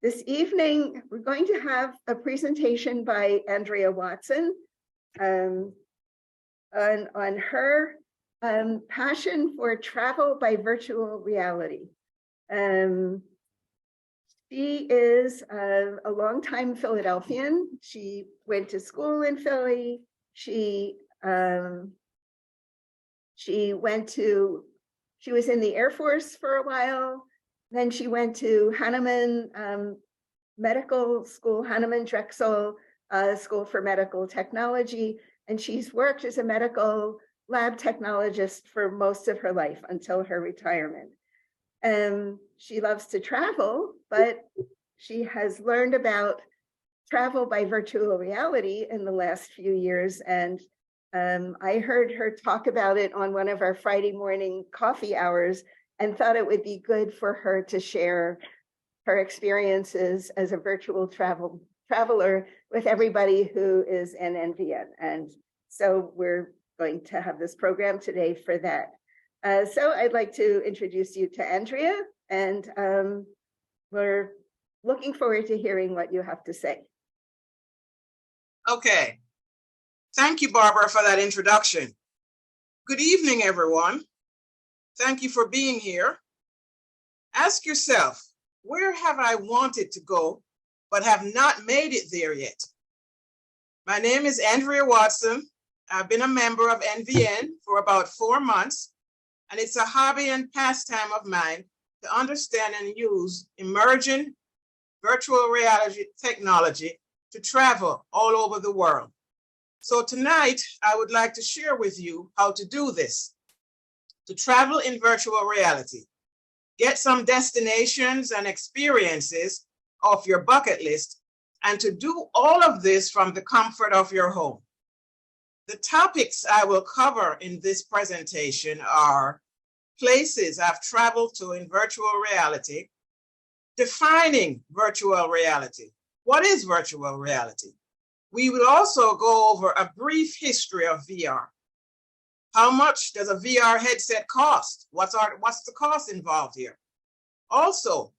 This evening, we're going to have a presentation by Andrea Watson on her passion for travel by virtual reality. She is a longtime Philadelphian. She went to school in Philly. She was in the Air Force for a while. Then she went to Hanneman Medical School, Hanneman Drexel School for Medical Technology, and she's worked as a medical lab technologist for most of her life until her retirement. She loves to travel, but she has learned about travel by virtual reality in the last few years, and I heard her talk about it on one of our Friday morning coffee hours and thought it would be good for her to share her experiences as a virtual traveler with everybody who is an NVN. And so we're going to have this program today for that. So I'd like to introduce you to Andrea, and we're looking forward to hearing what you have to say. Okay. Thank you, Barbara, for that introduction. Good evening, everyone. Thank you for being here. Ask yourself, where have I wanted to go, but have not made it there yet? My name is Andrea Watson. I've been a member of NVN for about 4 months, and it's a hobby and pastime of mine to understand and use emerging virtual reality technology to travel all over the world. So tonight, I would like to share with you how to do this, to travel in virtual reality, get some destinations and experiences off your bucket list, and to do all of this from the comfort of your home. The topics I will cover in this presentation are places I've traveled to in virtual reality, defining virtual reality. What is virtual reality? We will also go over a brief history of VR. How much does a VR headset cost? What's the cost involved here? Also,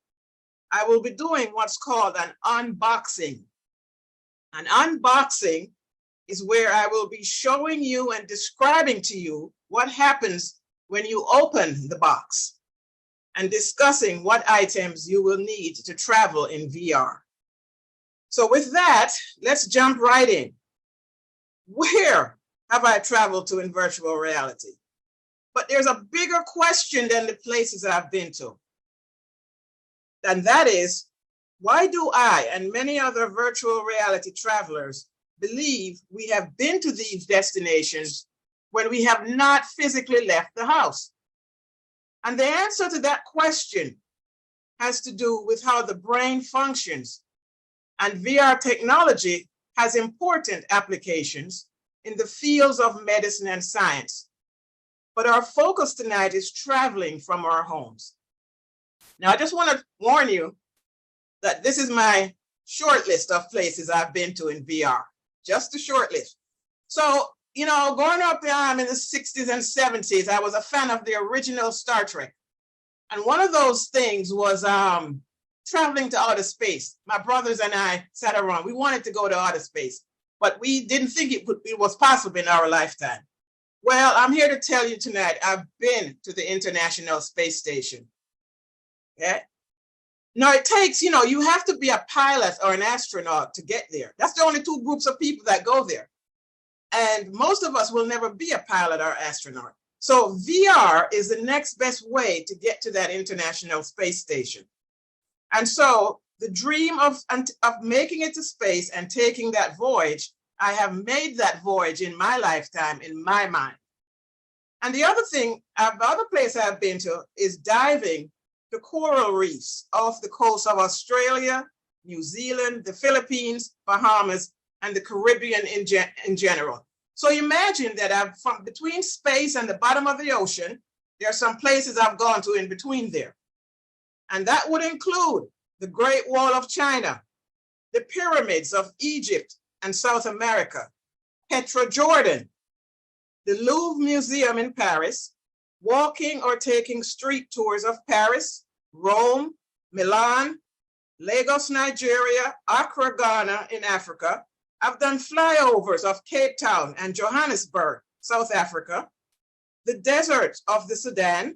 I will be doing what's called an unboxing. An unboxing is where I will be showing you and describing to you what happens when you open the box and discussing what items you will need to travel in VR. So with that, let's jump right in. Where have I traveled to in virtual reality? But there's a bigger question than the places I've been to. And that is, why do I and many other virtual reality travelers believe we have been to these destinations when we have not physically left the house? And the answer to that question has to do with how the brain functions. And VR technology has important applications in the fields of medicine and science. But our focus tonight is traveling from our homes. Now, I just want to warn you that this is my short list of places I've been to in VR, just a short list. So, you know, growing up in the 60s and 70s, I was a fan of the original Star Trek. And one of those things was traveling to outer space. My brothers and I sat around. We wanted to go to outer space, but we didn't think it was possible in our lifetime. Well, I'm here to tell you tonight, I've been to the International Space Station. Okay. Now it takes, you have to be a pilot or an astronaut to get there. That's the only two groups of people that go there. And most of us will never be a pilot or astronaut. So VR is the next best way to get to that International Space Station. And so the dream of making it to space and taking that voyage, I have made that voyage in my lifetime, in my mind. And the other place I've been to is diving the coral reefs off the coast of Australia, New Zealand, the Philippines, Bahamas, and the Caribbean in general. So imagine that from between space and the bottom of the ocean, there are some places I've gone to in between there. And that would include the Great Wall of China, the pyramids of Egypt and South America, Petra, Jordan, the Louvre Museum in Paris, walking or taking street tours of Paris, Rome, Milan, Lagos, Nigeria, Accra, Ghana in Africa. I've done flyovers of Cape Town and Johannesburg, South Africa, the deserts of the Sudan,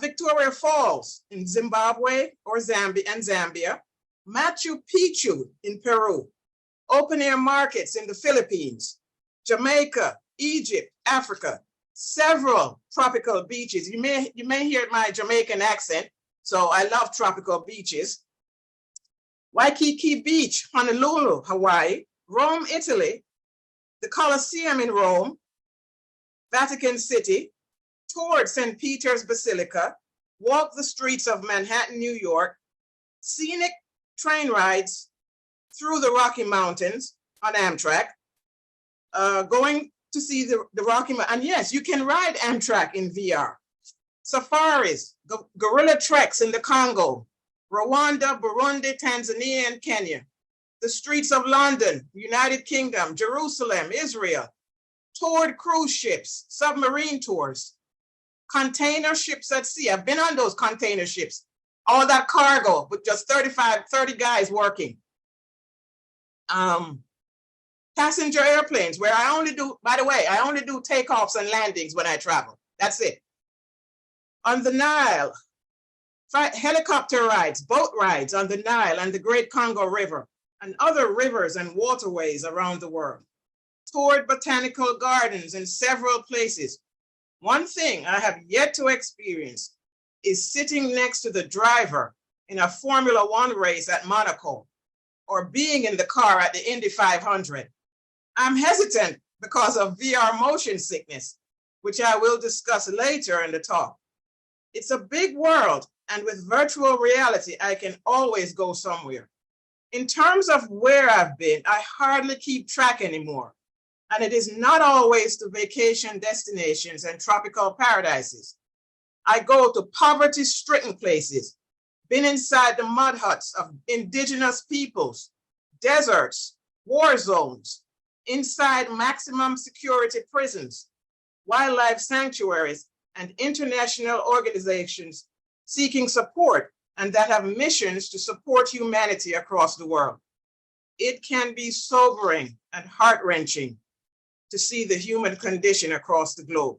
Victoria Falls in Zimbabwe or Zambia, Machu Picchu in Peru, open air markets in the Philippines, Jamaica, Egypt, Africa, several tropical beaches. You may hear my Jamaican accent, so I love tropical beaches. Waikiki Beach, Honolulu, Hawaii, Rome, Italy, the Colosseum in Rome, Vatican City, toured St. Peter's Basilica, walked the streets of Manhattan, New York, scenic train rides through the Rocky Mountains on Amtrak, going to see the Rocky Mountains. And yes, you can ride Amtrak in VR. Safaris, guerrilla treks in the Congo, Rwanda, Burundi, Tanzania, and Kenya. The streets of London, United Kingdom, Jerusalem, Israel, toured cruise ships, submarine tours, container ships at sea. I've been on those container ships, all that cargo with just 30 guys working. Passenger airplanes where I only do, by the way, I only do takeoffs and landings when I travel. That's it. On the Nile, helicopter rides, boat rides on the Nile and the Great Congo River and other rivers and waterways around the world. Toured botanical gardens in several places. One thing I have yet to experience is sitting next to the driver in a Formula One race at Monaco or being in the car at the Indy 500. I'm hesitant because of VR motion sickness, which I will discuss later in the talk. It's a big world, and with virtual reality, I can always go somewhere. In terms of where I've been, I hardly keep track anymore, and it is not always to vacation destinations and tropical paradises. I go to poverty-stricken places, been inside the mud huts of indigenous peoples, deserts, war zones, inside maximum security prisons, wildlife sanctuaries, and international organizations seeking support and that have missions to support humanity across the world. It can be sobering and heart-wrenching to see the human condition across the globe.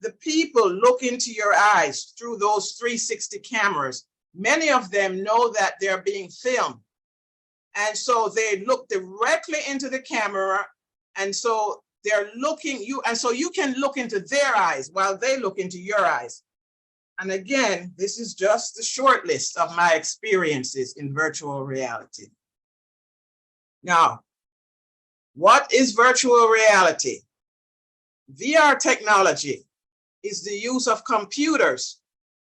The people look into your eyes through those 360 cameras. Many of them know that they're being filmed. And so they look directly into the camera. And so they're looking you, and so you can look into their eyes while they look into your eyes. And again, this is just the short list of my experiences in virtual reality. Now, what is virtual reality? VR technology is the use of computers,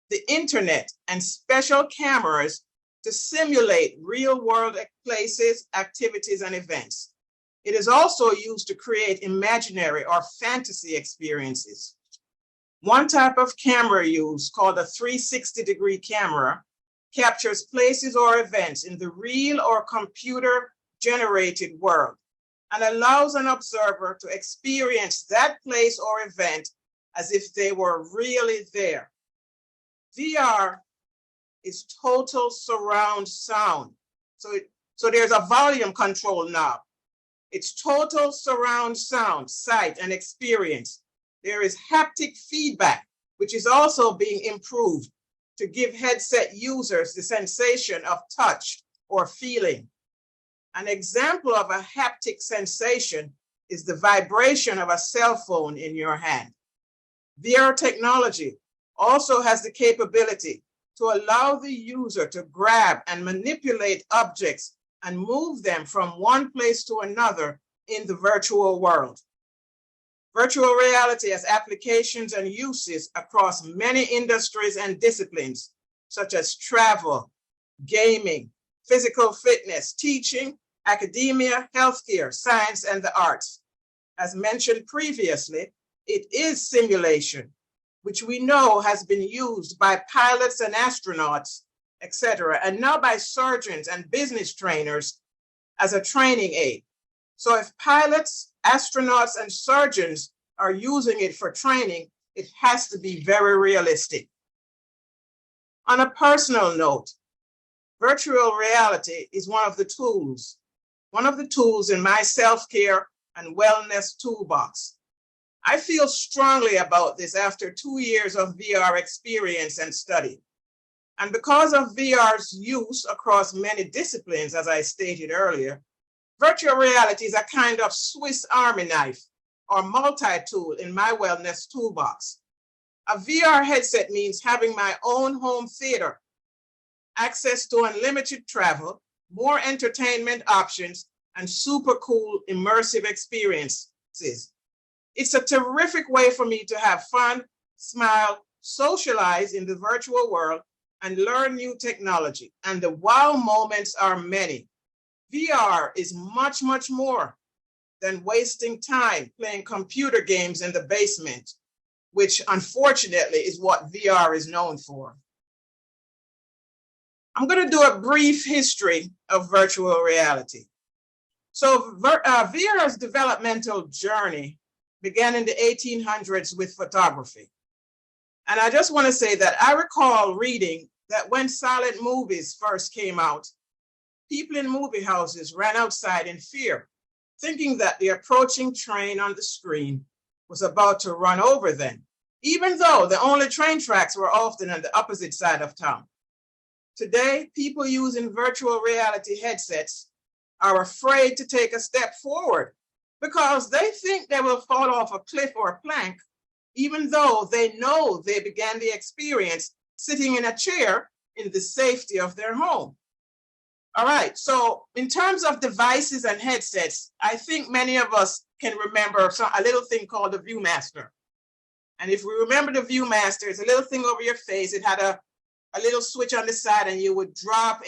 the internet, and special cameras to simulate real-world places, activities, and events. It is also used to create imaginary or fantasy experiences. One type of camera used, called a 360-degree camera, captures places or events in the real or computer-generated world and allows an observer to experience that place or event as if they were really there. VR is total surround sound. So there's a volume control knob. It's total surround sound, sight, and experience. There is haptic feedback, which is also being improved to give headset users the sensation of touch or feeling. An example of a haptic sensation is the vibration of a cell phone in your hand. VR technology also has the capability to allow the user to grab and manipulate objects and move them from one place to another in the virtual world. Virtual reality has applications and uses across many industries and disciplines, such as travel, gaming, physical fitness, teaching, academia, healthcare, science, and the arts. As mentioned previously, it is simulation, which we know has been used by pilots and astronauts, etc., and now by surgeons and business trainers as a training aid. So if pilots, astronauts, and surgeons are using it for training, it has to be very realistic. On a personal note, virtual reality is one of the tools in my self-care and wellness toolbox. I feel strongly about this after 2 years of VR experience and study. And because of VR's use across many disciplines, as I stated earlier, virtual reality is a kind of Swiss Army knife or multi-tool in my wellness toolbox. A VR headset means having my own home theater, access to unlimited travel, more entertainment options, and super cool immersive experiences. It's a terrific way for me to have fun, smile, socialize in the virtual world, and learn new technology. And the wow moments are many. VR is much, much more than wasting time playing computer games in the basement, which unfortunately is what VR is known for. I'm going to do a brief history of virtual reality. So VR's developmental journey began in the 1800s with photography. And I just want to say that I recall reading that when silent movies first came out, people in movie houses ran outside in fear, thinking that the approaching train on the screen was about to run over them, even though the only train tracks were often on the opposite side of town. Today, people using virtual reality headsets are afraid to take a step forward because they think they will fall off a cliff or a plank, even though they know they began the experience sitting in a chair in the safety of their home. All right, so in terms of devices and headsets, I think many of us can remember a little thing called the Viewmaster. And if we remember the Viewmaster, it's a little thing over your face. It had a little switch on the side, and you would drop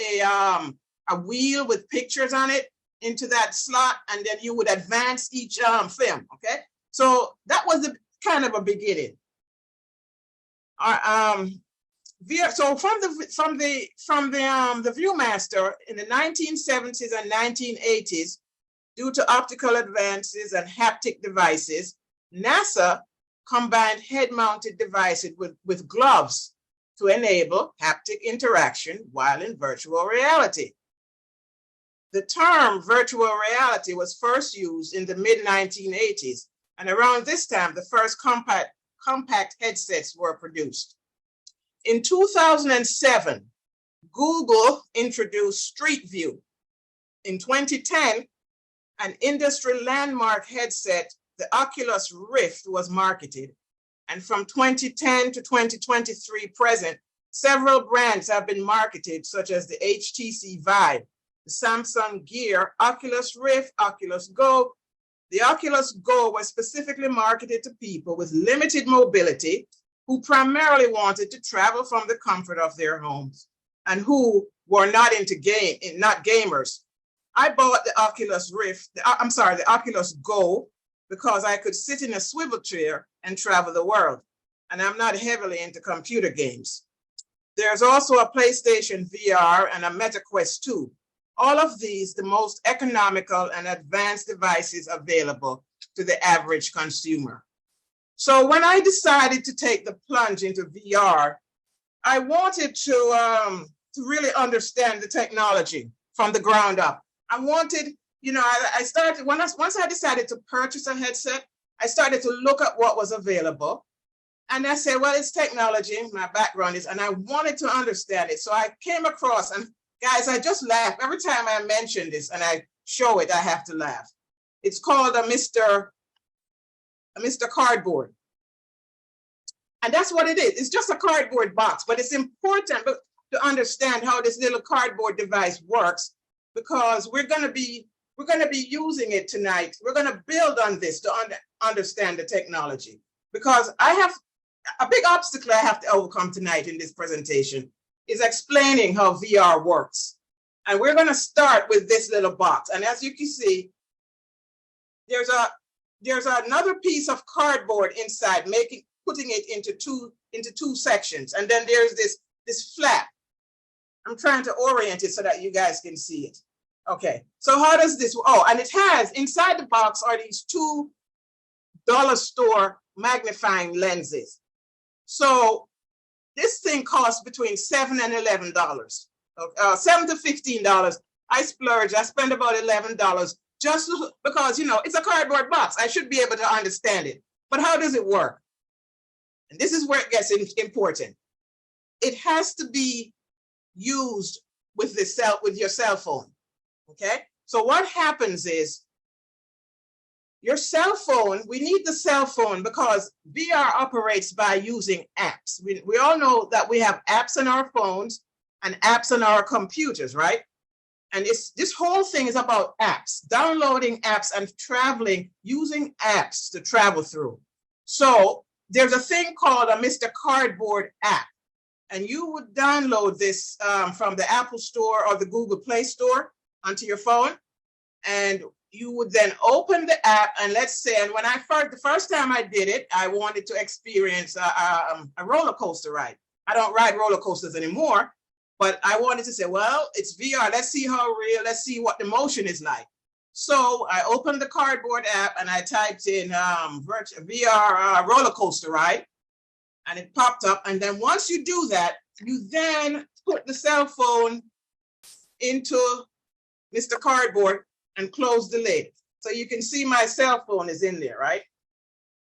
a wheel with pictures on it into that slot, and then you would advance each film, okay? So that was the kind of a beginning. So from the Viewmaster in the 1970s and 1980s, due to optical advances and haptic devices, NASA combined head-mounted devices with gloves to enable haptic interaction while in virtual reality. The term virtual reality was first used in the mid-1980s, and around this time, the first compact headsets were produced. In 2007, Google introduced Street View. In 2010, an industry landmark headset, the Oculus Rift, was marketed. And from 2010 to 2023 present, several brands have been marketed, such as the HTC Vive, the Samsung Gear, Oculus Rift, Oculus Go. The Oculus Go was specifically marketed to people with limited mobility who primarily wanted to travel from the comfort of their homes and who were not gamers. I bought the Oculus Rift, the Oculus Go, because I could sit in a swivel chair and travel the world. And I'm not heavily into computer games. There's also a PlayStation VR and a Meta Quest 2. All of these, the most economical and advanced devices available to the average consumer. So when I decided to take the plunge into VR, I wanted to really understand the technology from the ground up. I wanted, I started, once I decided to purchase a headset, I started to look at what was available. And I said, well, it's technology, my background is, and I wanted to understand it. So I came across, and guys, I just laugh. Every time I mention this and I show it, I have to laugh. It's called a Mr. Cardboard. And that's what it is. It's just a cardboard box, but it's important to understand how this little cardboard device works, because we're going to be using it tonight. We're going to build on this to understand the technology, because I have a big obstacle I have to overcome tonight in this presentation is explaining how VR works. And we're going to start with this little box. And as you can see, there's another piece of cardboard inside, putting it into two sections. And then there's this flap. I'm trying to orient it so that you guys can see it. Okay, so how does this, and it has, inside the box are these $2 store magnifying lenses. So this thing costs between $7 and $11. $7 to $15. I splurge. I spend about $11 just because, you know, it's a cardboard box. I should be able to understand it. But how does it work? And this is where it gets important. It has to be used with your cell phone. Okay. So what happens is your cell phone, we need the cell phone because VR operates by using apps. We all know that we have apps on our phones and apps on our computers, right? And this whole thing is about apps, downloading apps and traveling, using apps to travel through. So there's a thing called a Mr. Cardboard app. And you would download this from the Apple Store or the Google Play Store onto your phone. And you would then open the app, and let's say, and when the first time I did it, I wanted to experience a roller coaster ride. I don't ride roller coasters anymore, but I wanted to say, well, it's VR. Let's see how real, let's see what the motion is like. So I opened the cardboard app and I typed in VR roller coaster ride, and it popped up. And then once you do that, you then put the cell phone into Mr. Cardboard and close the lid. So you can see my cell phone is in there, right?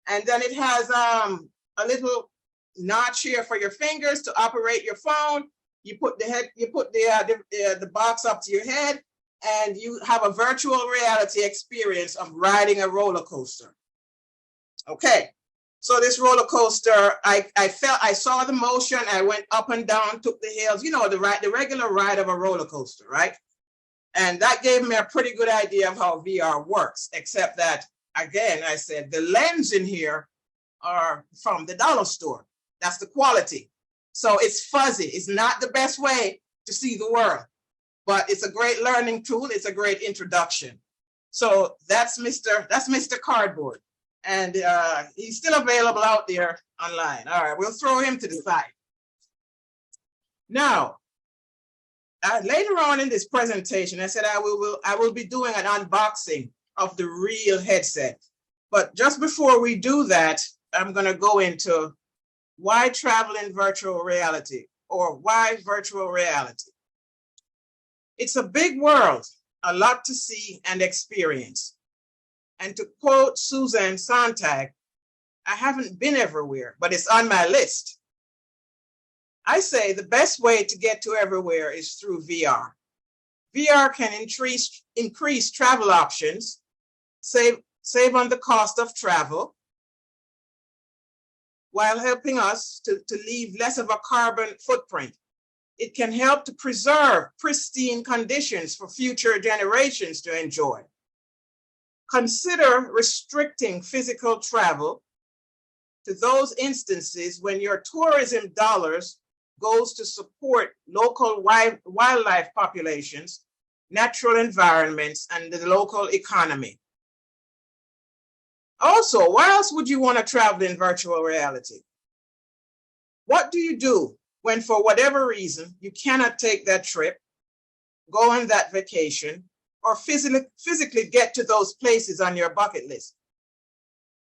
And then it has a little notch here for your fingers to operate your phone. You put the box up to your head, and you have a virtual reality experience of riding a roller coaster. Okay, so this roller coaster, I saw the motion. I went up and down, took the hills, you know, the regular ride of a roller coaster, right? And that gave me a pretty good idea of how VR works, except that, again, I said, the lens in here are from the dollar store. That's the quality. So it's fuzzy. It's not the best way to see the world, but it's a great learning tool. It's a great introduction. So that's Mr. Cardboard. And he's still available out there online. All right, we'll throw him to the side. Now, later on in this presentation, I said I will be doing an unboxing of the real headset. But just before we do that, I'm going to go into why travel in virtual reality, or why virtual reality. It's a big world, a lot to see and experience. And to quote Susan Sontag, I haven't been everywhere, but it's on my list. I say the best way to get to everywhere is through VR. VR can increase travel options, save on the cost of travel, while helping us to leave less of a carbon footprint. It can help to preserve pristine conditions for future generations to enjoy. Consider restricting physical travel to those instances when your tourism dollars goes to support local wildlife populations, natural environments, and the local economy. Also, why else would you want to travel in virtual reality? What do you do when, for whatever reason, you cannot take that trip, go on that vacation, or physically get to those places on your bucket list?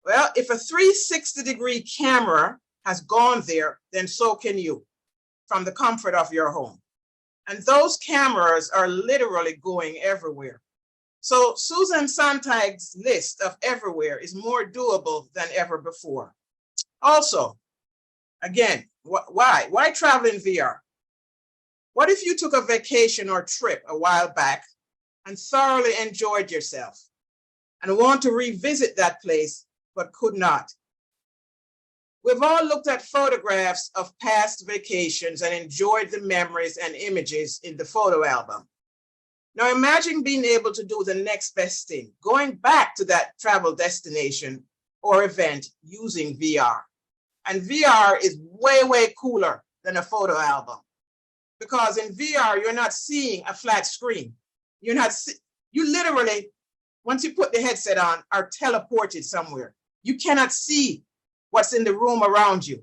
Well, if a 360-degree camera has gone there, then so can you, from the comfort of your home. And those cameras are literally going everywhere. So Susan Sontag's list of everywhere is more doable than ever before. Also, again, why? Why travel in VR? What if you took a vacation or trip a while back and thoroughly enjoyed yourself and want to revisit that place but could not? We've all looked at photographs of past vacations and enjoyed the memories and images in the photo album. Now imagine being able to do the next best thing, going back to that travel destination or event using VR. And VR is way, way cooler than a photo album, because in VR, you're not seeing a flat screen. You literally, once you put the headset on, are teleported somewhere. You cannot see what's in the room around you.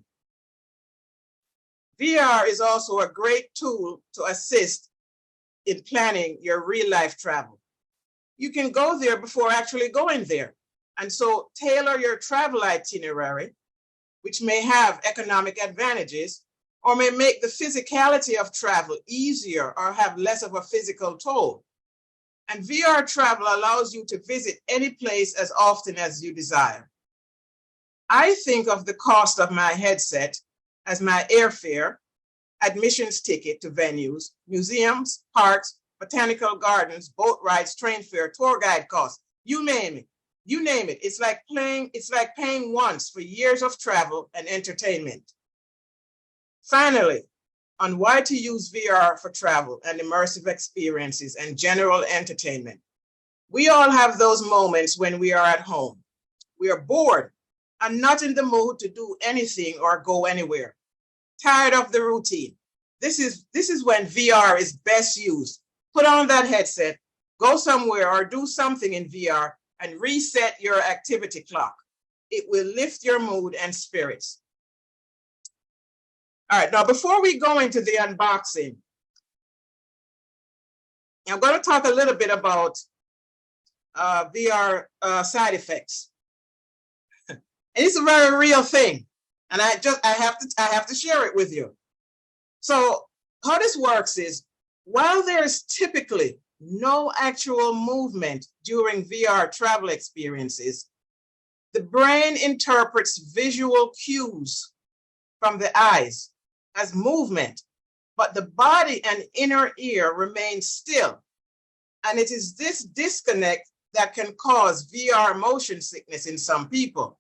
VR is also a great tool to assist in planning your real life travel. You can go there before actually going there. And so tailor your travel itinerary, which may have economic advantages, or may make the physicality of travel easier or have less of a physical toll. And VR travel allows you to visit any place as often as you desire. I think of the cost of my headset as my airfare, admissions ticket to venues, museums, parks, botanical gardens, boat rides, train fare, tour guide costs, you name it. You name it. It's like paying once for years of travel and entertainment. Finally, on why to use VR for travel and immersive experiences and general entertainment. We all have those moments when we are at home. We are bored and not in the mood to do anything or go anywhere. Tired of the routine. This is when VR is best used. Put on that headset, go somewhere or do something in VR and reset your activity clock. It will lift your mood and spirits. All right, now before we go into the unboxing, I'm going to talk a little bit about VR side effects. And it's a very real thing, and I have to share it with you. So how this works is, while there is typically no actual movement during VR travel experiences, the brain interprets visual cues from the eyes as movement, but the body and inner ear remain still. And it is this disconnect that can cause VR motion sickness in some people.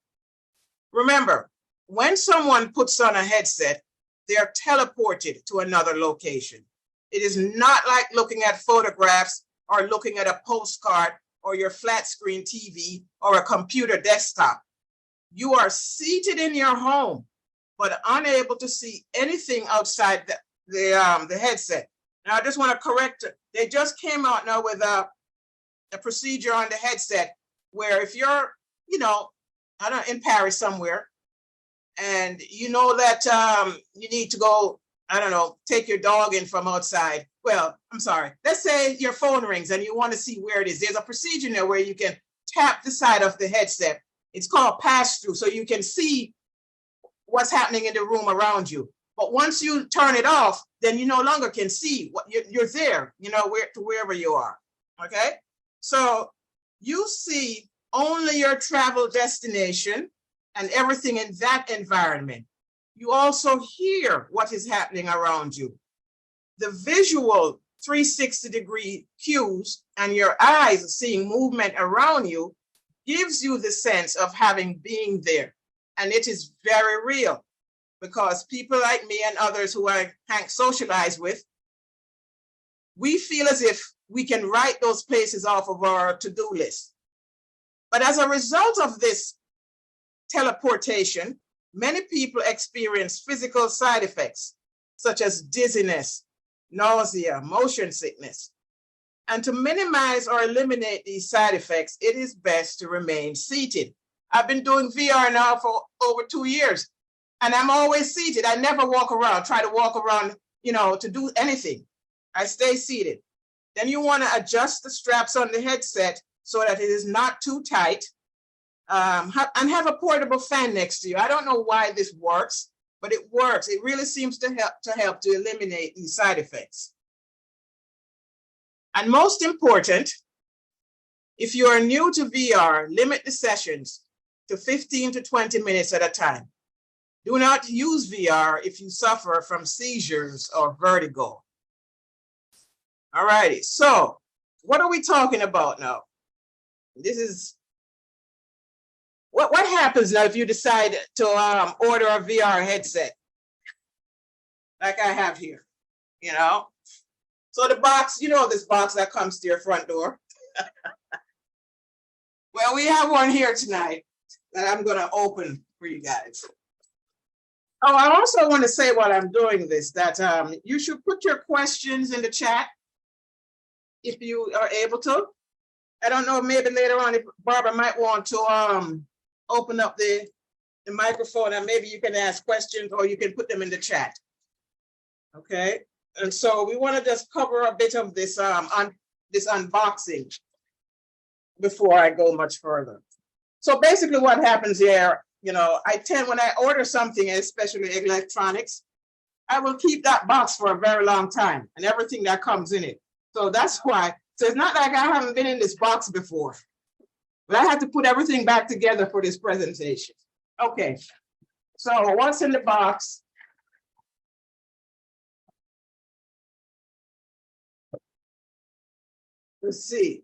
Remember, when someone puts on a headset, they are teleported to another location. It is not like looking at photographs or looking at a postcard or your flat screen TV or a computer desktop. You are seated in your home, but unable to see anything outside the headset. Now, I just want to correct it. They just came out now with a procedure on the headset where if you're, I don't know, in Paris somewhere, and you know that you need to go, I don't know, take your dog in from outside. Well, I'm sorry. Let's say your phone rings and you want to see where it is. There's a procedure there where you can tap the side of the headset. It's called pass-through, so you can see what's happening in the room around you. But once you turn it off, then you no longer can see what you're there, wherever you are. Okay? So you see only your travel destination and everything in that environment. You also hear what is happening around you. The visual 360-degree cues and your eyes seeing movement around you gives you the sense of having been there. And it is very real, because people like me and others who I socialize with, we feel as if we can write those places off of our to-do list. But as a result of this teleportation, many people experience physical side effects, such as dizziness, nausea, motion sickness. And to minimize or eliminate these side effects, it is best to remain seated. I've been doing VR now for over 2 years, and I'm always seated. I never try to walk around, to do anything. I stay seated. Then you want to adjust the straps on the headset so that it is not too tight, and have a portable fan next to you. I don't know why this works, but it works. It really seems to help to eliminate these side effects. And most important, if you are new to VR, limit the sessions to 15 to 20 minutes at a time. Do not use VR if you suffer from seizures or vertigo. All righty, so what are we talking about now? This is what happens now if you decide to order a VR headset like I have here, So the box, this box that comes to your front door. Well, we have one here tonight that I'm going to open for you guys. Oh, I also want to say while I'm doing this that you should put your questions in the chat if you are able to. I don't know, maybe later on if Barbara might want to open up the microphone and maybe you can ask questions or you can put them in the chat. Okay, and so we want to just cover a bit of this this unboxing before I go much further. So basically what happens here, when I order something, especially electronics, I will keep that box for a very long time and everything that comes in it. So that's why. So it's not like I haven't been in this box before, but I had to put everything back together for this presentation. Okay, so what's in the box? Let's see.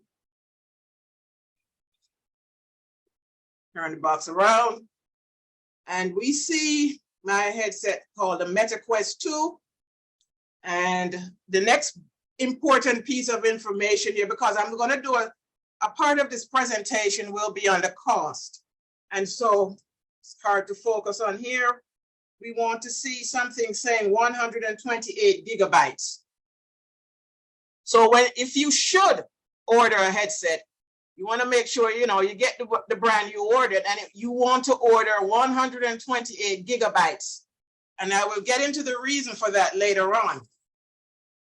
Turn the box around, and we see my headset called the MetaQuest 2. And the next important piece of information here, because I'm going to do a part of this presentation will be on the cost. And so it's hard to focus on here. We want to see something saying 128 gigabytes. So if you should order a headset, you want to make sure, you get the brand you ordered, and you want to order 128 gigabytes. And I will get into the reason for that later on.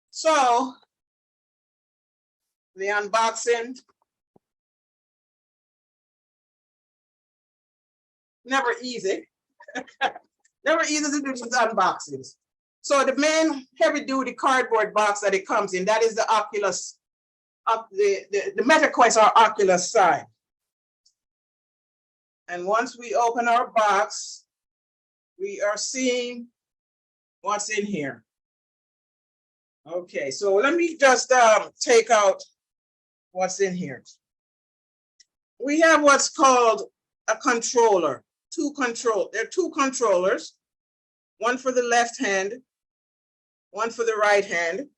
So the unboxing, never easy. Never easy to do these unboxings. So the main heavy duty cardboard box that it comes in, that is the Oculus, the MetaQuest or Oculus side. And once we open our box, we are seeing what's in here. Okay, so let me just take out what's in here. We have what's called a controller. There are two controllers, one for the left hand, one for the right hand.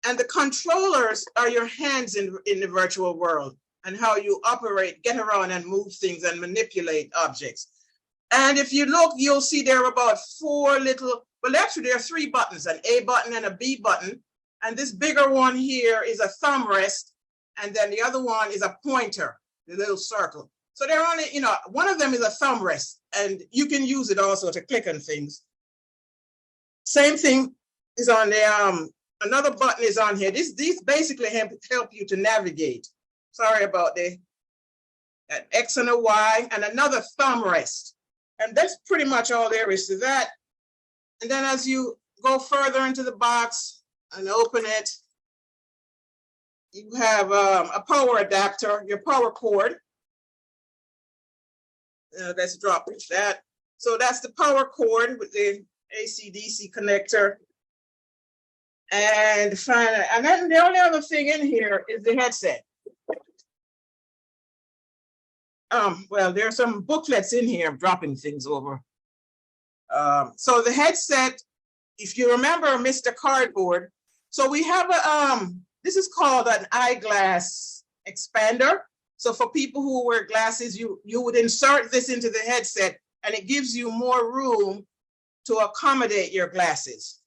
And the controllers are your hands in the virtual world and how you operate, get around and move things and manipulate objects. And if you look, you'll see there are about four little, well, actually there are three buttons, an A button and a B button. And this bigger one here is a thumb rest. And then the other one is a pointer, the little circle. So they're only, one of them is a thumb rest, and you can use it also to click on things. Same thing is on the, another button is on here. These basically help you to navigate. Sorry about an X and a Y, and another thumb rest. And that's pretty much all there is to that. And then as you go further into the box and open it, you have a power adapter, your power cord. Let's drop that. So that's the power cord with the AC/DC connector. And finally, and then the only other thing in here is the headset. Well, there are some booklets in here. I'm dropping things over. So the headset, if you remember Mr. Cardboard, so we have this is called an eyeglass expander. So for people who wear glasses, you would insert this into the headset, and it gives you more room to accommodate your glasses.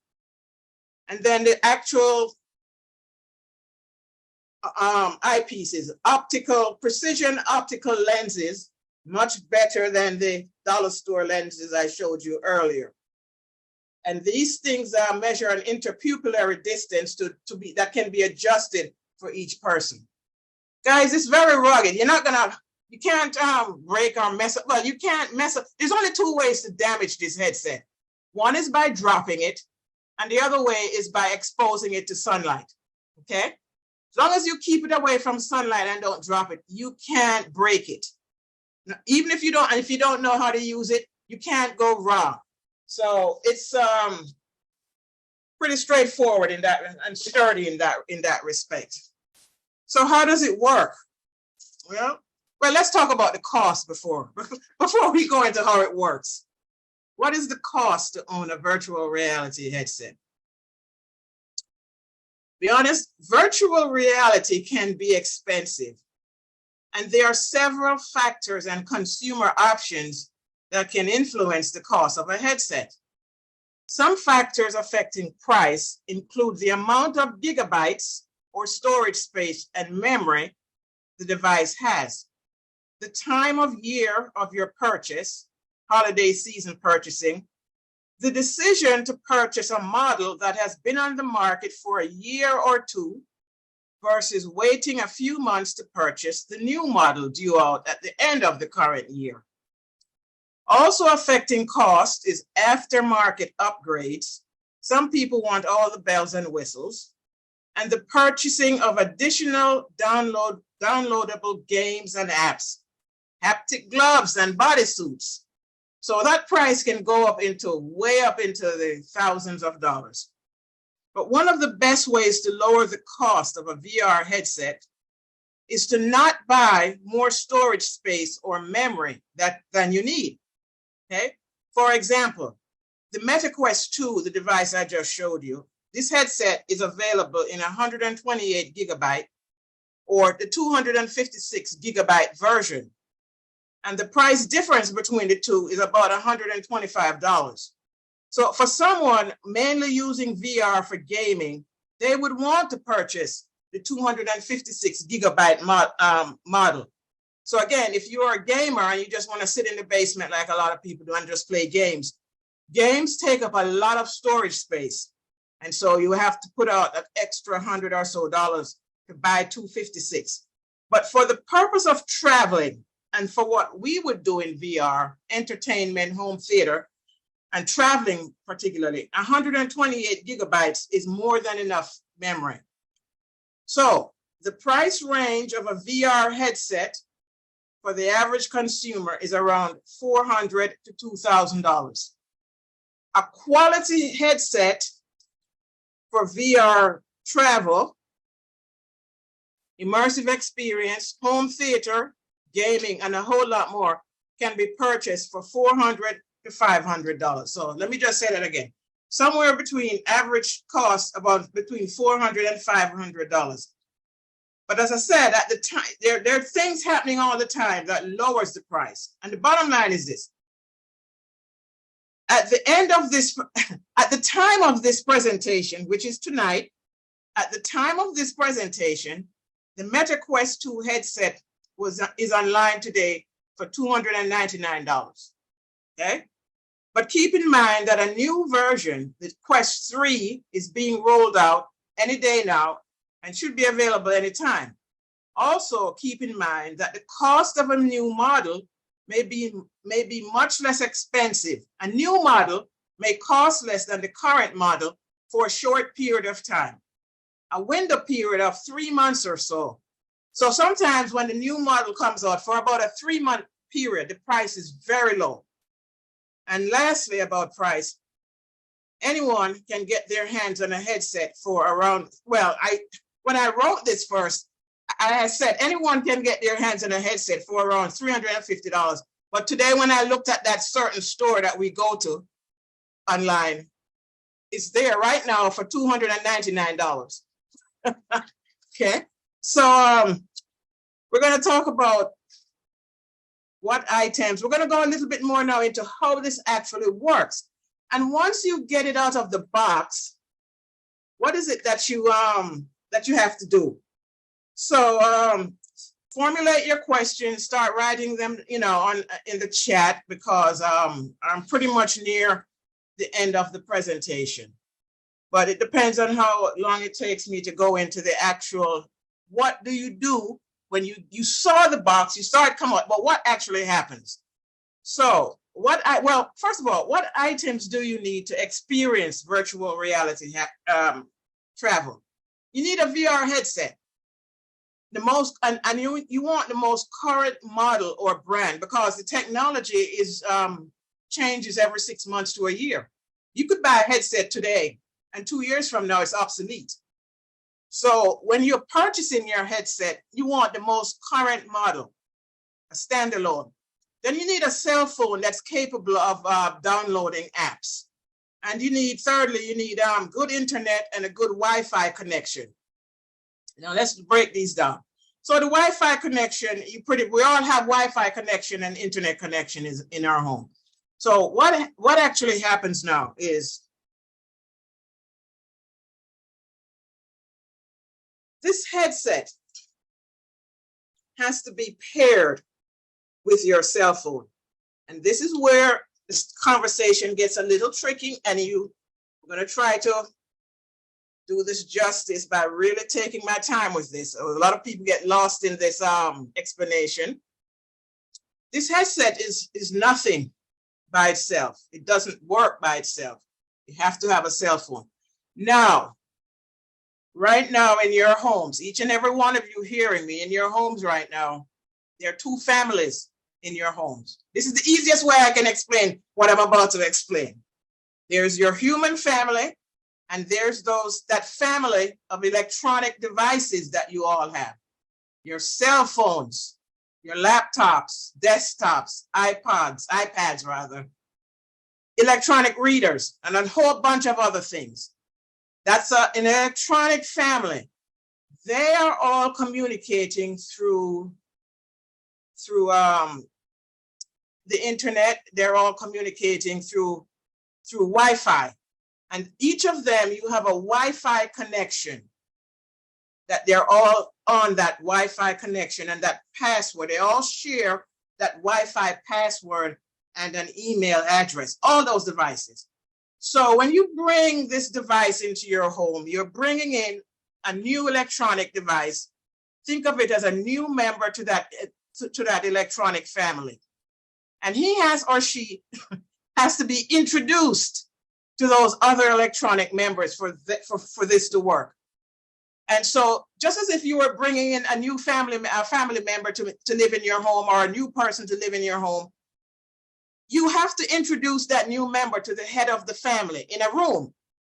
And then the actual eyepieces, precision optical lenses, much better than the dollar store lenses I showed you earlier. And these things measure an interpupillary distance that can be adjusted for each person. Guys, it's very rugged. You can't break or mess up. Well, you can't mess up. There's only two ways to damage this headset. One is by dropping it, and the other way is by exposing it to sunlight, okay? As long as you keep it away from sunlight and don't drop it, you can't break it. Now, even if you don't know how to use it, you can't go wrong. So it's pretty straightforward in that, and sturdy in that respect. So how does it work? Well, let's talk about the cost before we go into how it works. What is the cost to own a virtual reality headset? Be honest, virtual reality can be expensive. And there are several factors and consumer options that can influence the cost of a headset. Some factors affecting price include the amount of gigabytes or storage space and memory the device has, the time of year of your purchase, holiday season purchasing, the decision to purchase a model that has been on the market for a year or two versus waiting a few months to purchase the new model due out at the end of the current year. Also affecting cost is aftermarket upgrades. Some people want all the bells and whistles, and the purchasing of additional downloadable games and apps, haptic gloves and bodysuits. So that price can go up into way up into the thousands of dollars. But one of the best ways to lower the cost of a VR headset is to not buy more storage space or memory than you need. Okay. For example, the MetaQuest 2, the device I just showed you, this headset is available in 128 gigabyte or the 256 gigabyte version. And the price difference between the two is about $125. So for someone mainly using VR for gaming, they would want to purchase the 256 gigabyte model. So again, if you're a gamer and you just want to sit in the basement like a lot of people do and just play games, games take up a lot of storage space. And so you have to put out an extra $100 or so to buy 256. But for the purpose of traveling and for what we would do in VR, entertainment, home theater, and traveling particularly, 128 gigabytes is more than enough memory. So the price range of a VR headset for the average consumer is around $400 to $2,000. A quality headset for VR travel, immersive experience, home theater, gaming, and a whole lot more can be purchased for $400 to $500. So let me just say that again. Somewhere between average cost about between $400 and $500. But as I said, at the time, there are things happening all the time that lowers the price. And the bottom line is this. At the end of this, at the time of this presentation, which is tonight, at the time of this presentation, the MetaQuest 2 headset is online today for $299. Okay? But keep in mind that a new version, the Quest 3, is being rolled out any day now and should be available anytime. Also, keep in mind that the cost of a new model may be much less expensive. A new model may cost less than the current model for a short period of time, a window period of 3 months or so. So sometimes when the new model comes out for about a 3-month period, the price is very low. And lastly, about price, anyone can get their hands on a headset for around, well, when I wrote this first, I said anyone can get their hands on a headset for around $350. But today, when I looked at that certain store that we go to online, it's there right now for $299. Okay, so we're going to talk about what items. We're going to go a little bit more now into how this actually works. And once you get it out of the box, what is it that you have to do? So formulate your questions, start writing them, in the chat, because I'm pretty much near the end of the presentation. But it depends on how long it takes me to go into the actual, what do you do when you saw the box, you saw it come out, but what actually happens? So well, first of all, what items do you need to experience virtual reality travel? You need a VR headset. The most, and you want the most current model or brand, because the technology is changes every 6 months to a year. You could buy a headset today, and 2 years from now, it's obsolete. So when you're purchasing your headset, you want the most current model, a standalone. Then you need a cell phone that's capable of downloading apps. And thirdly, you need good internet and a good Wi-Fi connection. Now let's break these down. So the Wi-Fi connection, we all have Wi-Fi connection and internet connection is in our home. So what actually happens now is this headset has to be paired with your cell phone. And this is where this conversation gets a little tricky, and I'm going to try to do this justice by really taking my time with this. A lot of people get lost in this explanation. This headset is nothing by itself. It doesn't work by itself. You have to have a cell phone. Now, right now in your homes, each and every one of you hearing me in your homes right now, there are two families in your homes. This is the easiest way I can explain what I'm about to explain. There's your human family, and there's that family of electronic devices that you all have. Your cell phones, your laptops, desktops, iPads rather, electronic readers, and a whole bunch of other things. That's an electronic family. They are all communicating through the internet. They're all communicating through Wi-Fi. And each of them, you have a Wi-Fi connection, that they're all on that Wi-Fi connection and that password. They all share that Wi-Fi password and an email address, all those devices. So when you bring this device into your home, you're bringing in a new electronic device. Think of it as a new member to that electronic family. And he has or she has to be introduced to those other electronic members for this to work. And so just as if you were bringing in a new family member to live in your home, or a new person to live in your home, you have to introduce that new member to the head of the family in a room.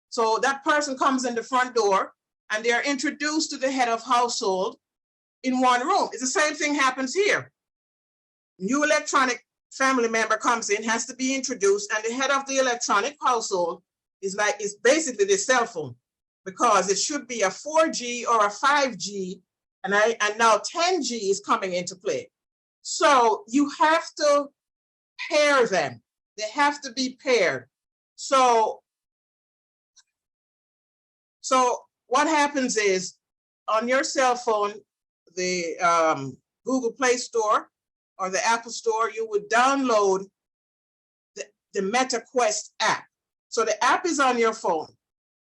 So that person comes in the front door and they're introduced to the head of household in one room. It's the same thing happens here. New electronic family member comes in, has to be introduced, and the head of the electronic household is basically the cell phone, because it should be a 4G or a 5G, and now 10G is coming into play. So you have to pair them. They have to be paired. So what happens is, on your cell phone, the Google Play Store or the Apple Store, you would download the Meta Quest app. So the app is on your phone.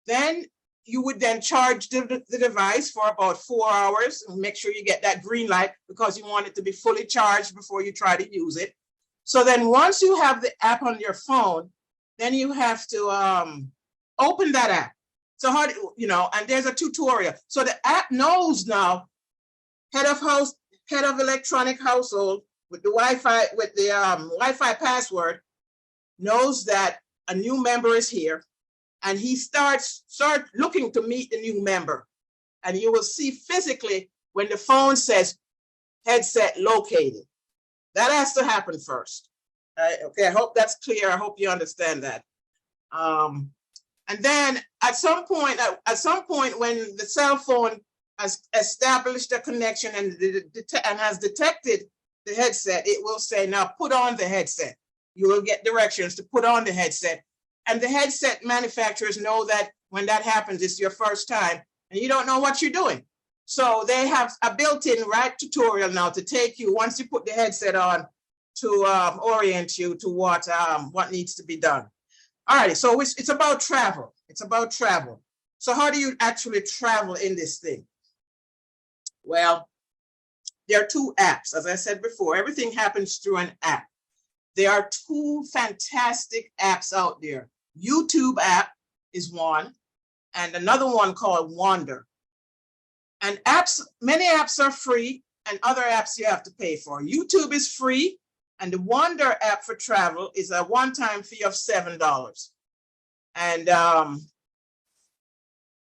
Then you would then charge the device for about 4 hours and make sure you get that green light, because you want it to be fully charged before you try to use it. So then once you have the app on your phone, then you have to open that app. So how do and there's a tutorial. So the app knows now, head of electronic household with the Wi-Fi, with the Wi-Fi password, knows that a new member is here, and he start looking to meet the new member. And you will see physically when the phone says headset located. That has to happen first. Okay, I hope that's clear. I hope you understand that. And then at some point when the cell phone has established a connection and has detected the headset, it will say, now put on the headset. You will get directions to put on the headset. And the headset manufacturers know that when that happens, it's your first time and you don't know what you're doing. So they have a built-in tutorial now to take you, once you put the headset on, to orient you to what needs to be done. All right, so it's about travel. It's about travel. So how do you actually travel in this thing? Well, there are two apps. As I said before, everything happens through an app. There are two fantastic apps out there. YouTube app is one, and another one called Wander. And many apps are free, and other apps you have to pay for. YouTube is free, and the Wander app for travel is a one-time fee of $7. And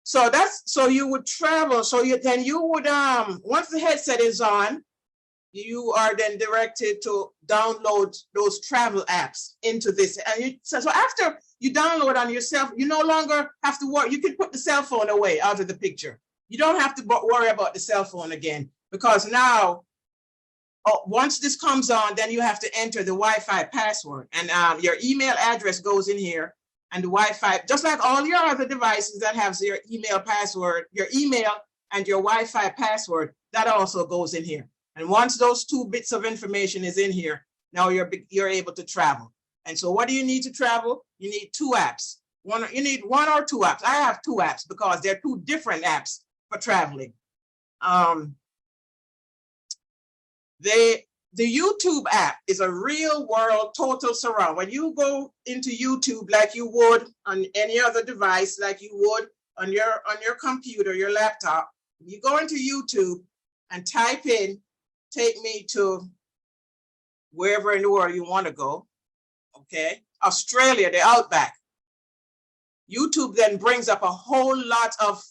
so you would travel. So you would once the headset is on, you are then directed to download those travel apps into this. And so after you download on yourself, you no longer have to worry. You can put the cell phone away out of the picture. You don't have to worry about the cell phone again, because now, once this comes on, then you have to enter the Wi-Fi password, and your email address goes in here, and the Wi-Fi, just like all your other devices that have your email password, your email and your Wi-Fi password, that also goes in here. And once those two bits of information is in here, now you're able to travel. And so what do you need to travel? You need two apps. You need one or two apps. I have two apps because they're two different apps for traveling. the YouTube app is a real world total surround. When you go into YouTube like you would on any other device, like you would on your computer, your laptop, you go into YouTube and type in, take me to wherever in the world you want to go, okay? Australia, the outback. YouTube then brings up a whole lot of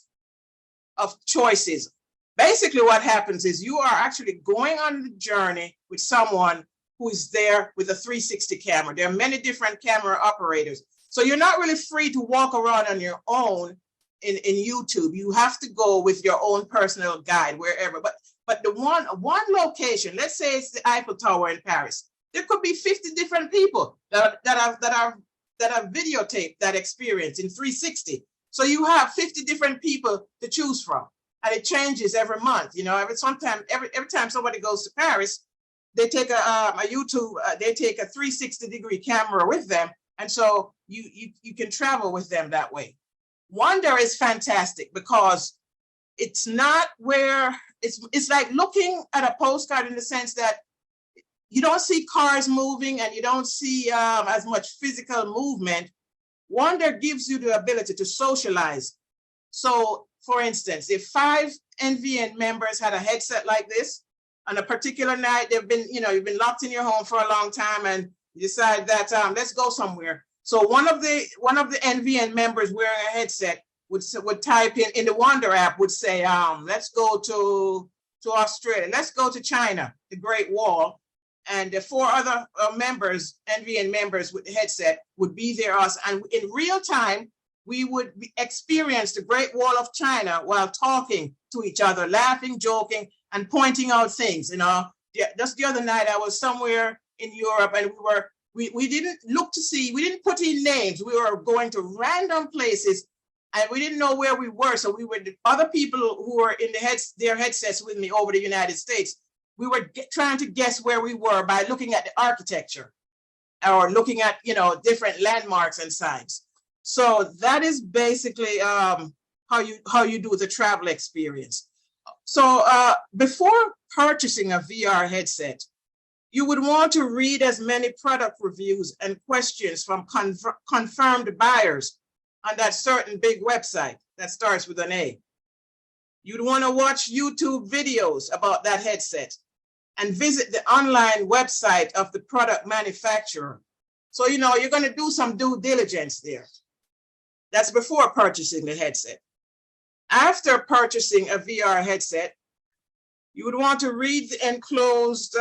choices. Basically what happens is you are actually going on the journey with someone who is there with a 360 camera. There are many different camera operators. So you're not really free to walk around on your own in YouTube. You have to go with your own personal guide wherever. But the one location, let's say it's the Eiffel Tower in Paris, there could be 50 different people that have videotaped that experience in 360. So you have 50 different people to choose from. And it changes every month, you know. Every time somebody goes to Paris, they take a YouTube, they take a 360-degree camera with them, and so you can travel with them that way. Wonder is fantastic because it's not where it's like looking at a postcard in the sense that you don't see cars moving and you don't see as much physical movement. Wonder gives you the ability to socialize. So, for instance, if 5 NVN members had a headset like this, on a particular night, you've been locked in your home for a long time and you decide that let's go somewhere. So one of the NVN members wearing a headset would type in the Wonder app, would say, let's go to Australia, let's go to China, the Great Wall. And the 4 other NVN members with the headset would be there us. And in real time, we would experience the Great Wall of China while talking to each other, laughing, joking, and pointing out things. You know, just the other night I was somewhere in Europe, and we didn't look to see, we didn't put in names. We were going to random places, and we didn't know where we were. So we were the other people who were in their headsets with me over the United States. We were trying to guess where we were by looking at the architecture or looking at, different landmarks and signs. So that is basically how you do the travel experience. So before purchasing a VR headset, you would want to read as many product reviews and questions from confirmed buyers on that certain big website that starts with an A. You'd want to watch YouTube videos about that headset and visit the online website of the product manufacturer. So, you're going to do some due diligence there. That's before purchasing the headset. After purchasing a VR headset, you would want to read the enclosed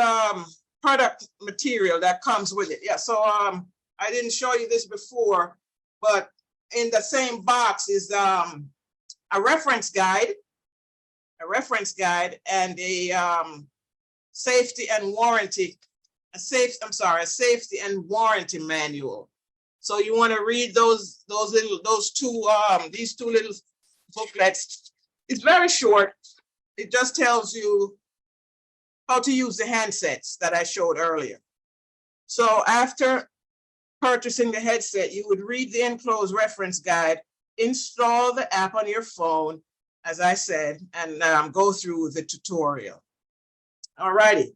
product material that comes with it. Yeah, so I didn't show you this before, but in the same box is a reference guide, and a safety and warranty manual. So you want to read these two little booklets. It's very short. It just tells you how to use the handsets that I showed earlier. So after purchasing the headset, you would read the enclosed reference guide, install the app on your phone, as I said, and go through the tutorial. All righty.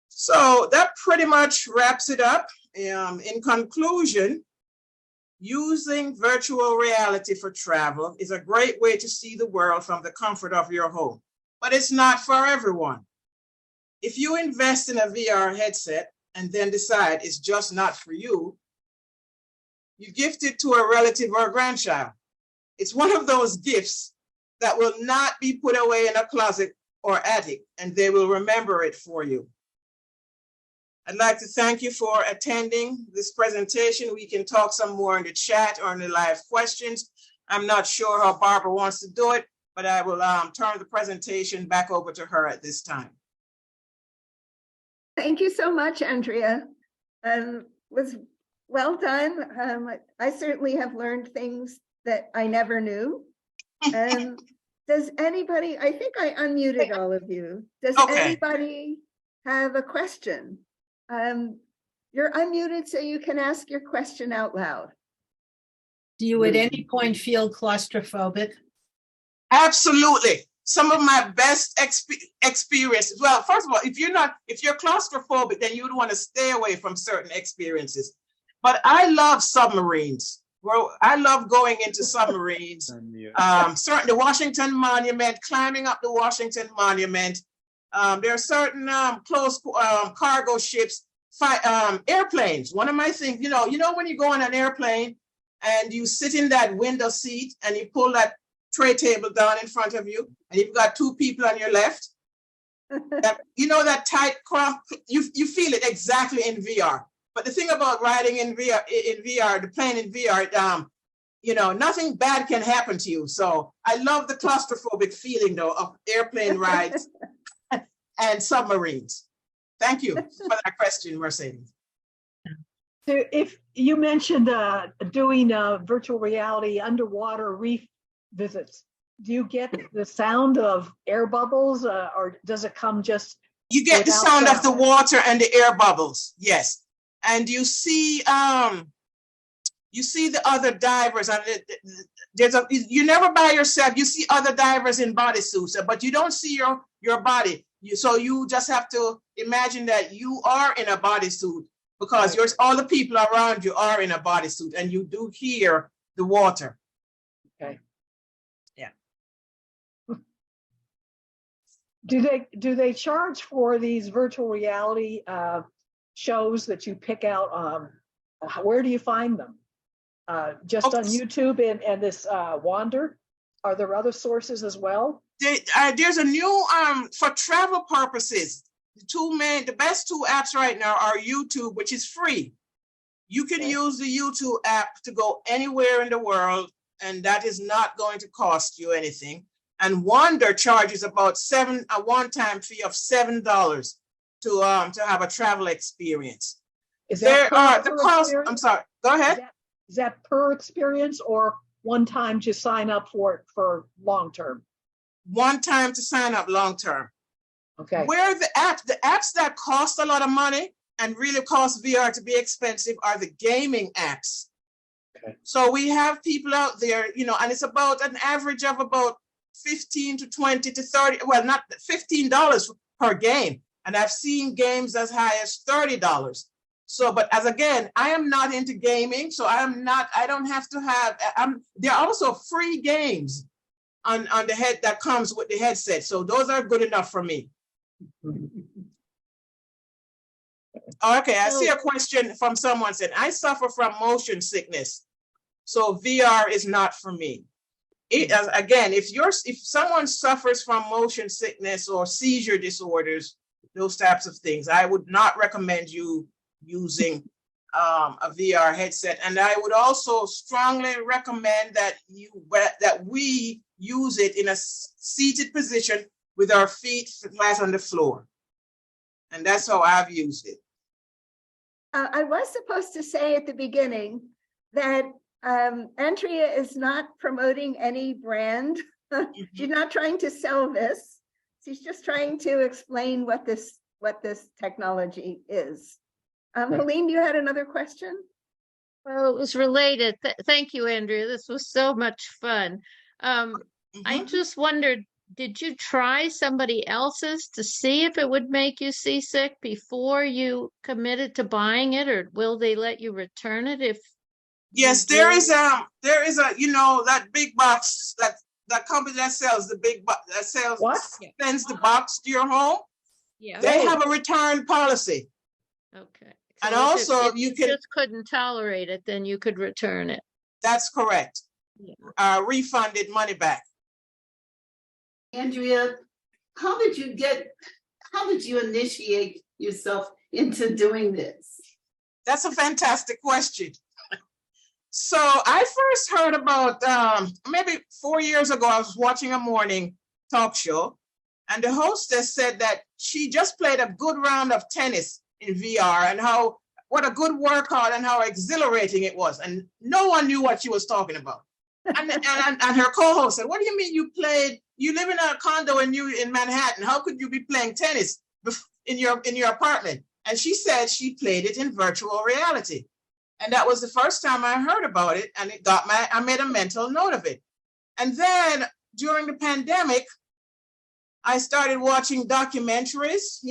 So that pretty much wraps it up. In conclusion, using virtual reality for travel is a great way to see the world from the comfort of your home, but it's not for everyone. If you invest in a VR headset and then decide it's just not for you, you gift it to a relative or a grandchild. It's one of those gifts that will not be put away in a closet or attic, and they will remember it for you. I'd like to thank you for attending this presentation. We can talk some more in the chat or in the live questions. I'm not sure how Barbara wants to do it, but I will turn the presentation back over to her at this time. Thank you so much, Andrea. Was well done. I certainly have learned things that I never knew. Does anybody, I think I unmuted all of you. Does anybody have a question? You're unmuted so you can ask your question out loud. Do you at any point feel claustrophobic? Absolutely. some of my best experiences. Well, first of all, if you're claustrophobic, then you would want to stay away from certain experiences. But I love submarines. Well, I love going into submarines. Certain the Washington Monument, climbing up the Washington Monument. There are certain close cargo ships, airplanes. One of my things, you know when you go on an airplane and you sit in that window seat and you pull that tray table down in front of you, and you've got two people on your left. That tight cross, you feel it exactly in VR. But the thing about riding in VR, the plane in VR, nothing bad can happen to you. So I love the claustrophobic feeling though of airplane rides and submarines. Thank you for that question, Mercedes. So if you mentioned doing virtual reality underwater reef visits, do you get the sound of air bubbles or does it come just? You get the sound of the water and the air bubbles, yes. And you see the other divers. You're never by yourself. You see other divers in bodysuits, but you don't see your body. So you just have to imagine that you are in a bodysuit because all the people around you are in a bodysuit, and you do hear the water. Okay. Yeah. Do they charge for these virtual reality shows that you pick out? Where do you find them? Just on YouTube and this Wander? Are there other sources as well? There's a new for travel purposes. The best two apps right now are YouTube, which is free. You can use the YouTube app to go anywhere in the world, and that is not going to cost you anything. And Wander charges about a one-time fee of $7 to have a travel experience. Is that the cost? I'm sorry. Go ahead. Is that per experience or one time to sign up for it for long term? One time to sign up long term. Okay. Where the apps that cost a lot of money and really cause VR to be expensive are the gaming apps. Okay. So we have people out there, and it's about an average of about 15 to 20 to 30, well, not $15 per game. And I've seen games as high as $30. So, but I am not into gaming, so I don't have to have, there are also free games on the head that comes with the headset. So those are good enough for me. Okay, I see a question from someone said, I suffer from motion sickness, so VR is not for me. If someone suffers from motion sickness or seizure disorders, those types of things, I would not recommend you using a VR headset. And I would also strongly recommend that we use it in a seated position with our feet flat on the floor. And that's how I've used it. I was supposed to say at the beginning that Andrea is not promoting any brand. She's not trying to sell this. She's just trying to explain what this technology is. Helene, you had another question? Well, it was related. Thank you, Andrea. This was so much fun. I just wondered, did you try somebody else's to see if it would make you seasick before you committed to buying it, or will they let you return it if? Yes, there is a that big box, that company that sells the big box that sells what? Sends the box to your home. Yeah. They have a return policy. Okay. And So also if you you just couldn't tolerate it, then you could return it. That's correct. Yeah. Refunded money back. Andrea, how did you initiate yourself into doing this? That's a fantastic question. So I first heard about maybe 4 years ago. I was watching a morning talk show, and the hostess said that she just played a good round of tennis in VR, and what a good workout and how exhilarating it was. And no one knew what she was talking about. And her co-host said, "What do you mean you played? You live in a condo in Manhattan. How could you be playing tennis in your apartment?" And she said she played it in virtual reality. And that was the first time I heard about it, and I made a mental note of it. And then during the pandemic, I started watching documentaries.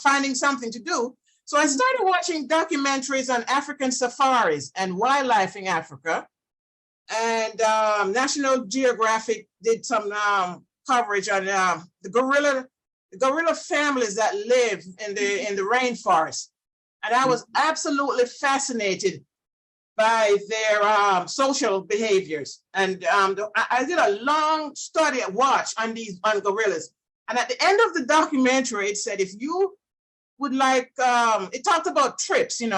Finding something to do. So I started watching documentaries on African safaris and wildlife in Africa. And National Geographic did some coverage on the gorilla families that live in the rainforest. And I was absolutely fascinated by their social behaviors. And I did a long watch on gorillas. And at the end of the documentary, it said, if you would like, it talked about trips, to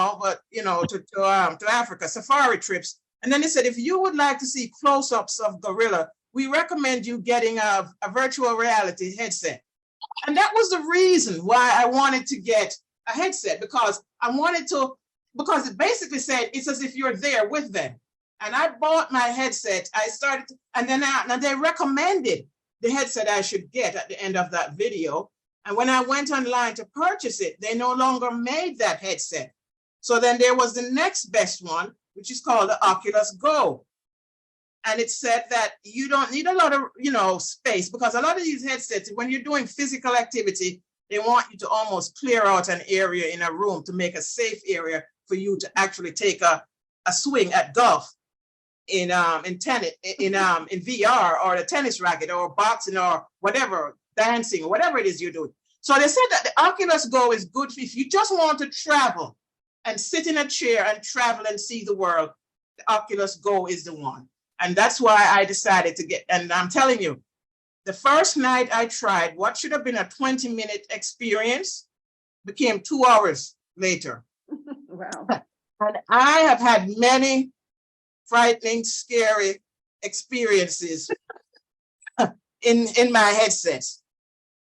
Africa, safari trips. And then it said, if you would like to see close-ups of gorilla, we recommend you getting a virtual reality headset. And that was the reason why I wanted to get a headset, because because it basically said, it's as if you're there with them. And I bought my headset, and then they recommended the headset I should get at the end of that video. And when I went online to purchase it, they no longer made that headset. So then there was the next best one, which is called the Oculus Go. And it said that you don't need a lot of, space, because a lot of these headsets, when you're doing physical activity, they want you to almost clear out an area in a room to make a safe area for you to actually take a swing at golf in tennis, in VR, or the tennis racket, or boxing, or whatever, dancing, or whatever it is you're doing. So they said that the Oculus Go is good if you just want to travel and sit in a chair and travel and see the world. The Oculus Go is the one. And that's why I decided to get, and I'm telling you, the first night I tried, what should have been a 20-minute experience became 2 hours later. Wow. And I have had many frightening, scary experiences in my headsets.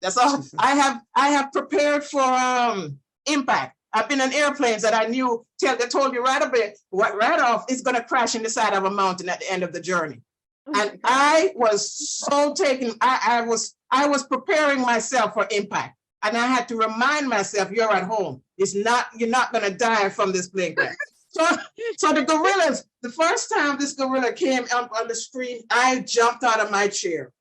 That's all. I have prepared for impact. I've been on airplanes that I knew, they told you right off, it's going to crash in the side of a mountain at the end of the journey. And I was so taken, I was preparing myself for impact. And I had to remind myself, you're at home. You're not going to die from this plane crash. So the gorillas, the first time this gorilla came up on the screen, I jumped out of my chair.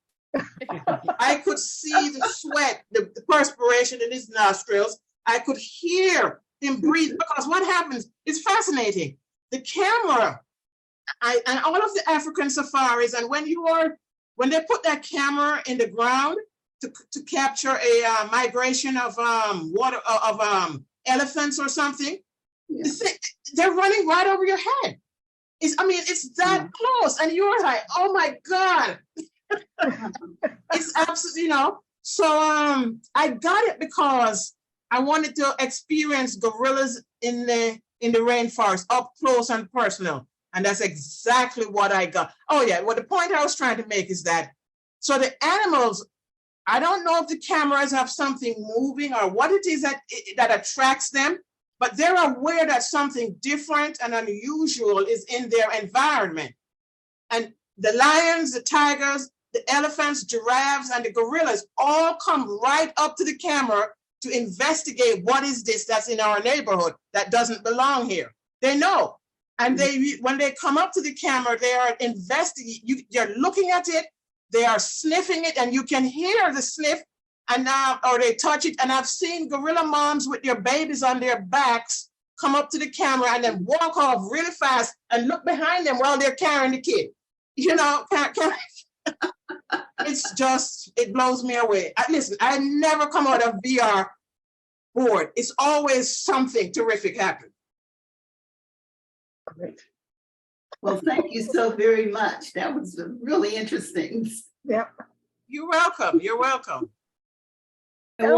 I could see the sweat, the perspiration in his nostrils. I could hear him breathe, because what happens is fascinating. The camera, and all of the African safaris, and when they put that camera in the ground to capture a migration of elephants or something, yeah, they're running right over your head. It's that close, and you're like, oh my God. It's absolutely, So I got it because I wanted to experience gorillas in the rainforest up close and personal. And that's exactly what I got. Oh yeah, well, the point I was trying to make is that, so the animals, I don't know if the cameras have something moving or what it is that attracts them, but they're aware that something different and unusual is in their environment. And the lions, the tigers, the elephants, giraffes, and the gorillas all come right up to the camera to investigate what is this that's in our neighborhood that doesn't belong here. They know. And when they come up to the camera, they are investigating, they're looking at it, they are sniffing it, and you can hear the sniff, or they touch it. And I've seen gorilla moms with their babies on their backs come up to the camera and then walk off really fast and look behind them while they're carrying the kid. It's just, it blows me away. Listen, I never come out of VR bored. It's always something terrific happen. Great. Well, thank you so very much. That was really interesting. Yep. You're welcome. You're welcome. I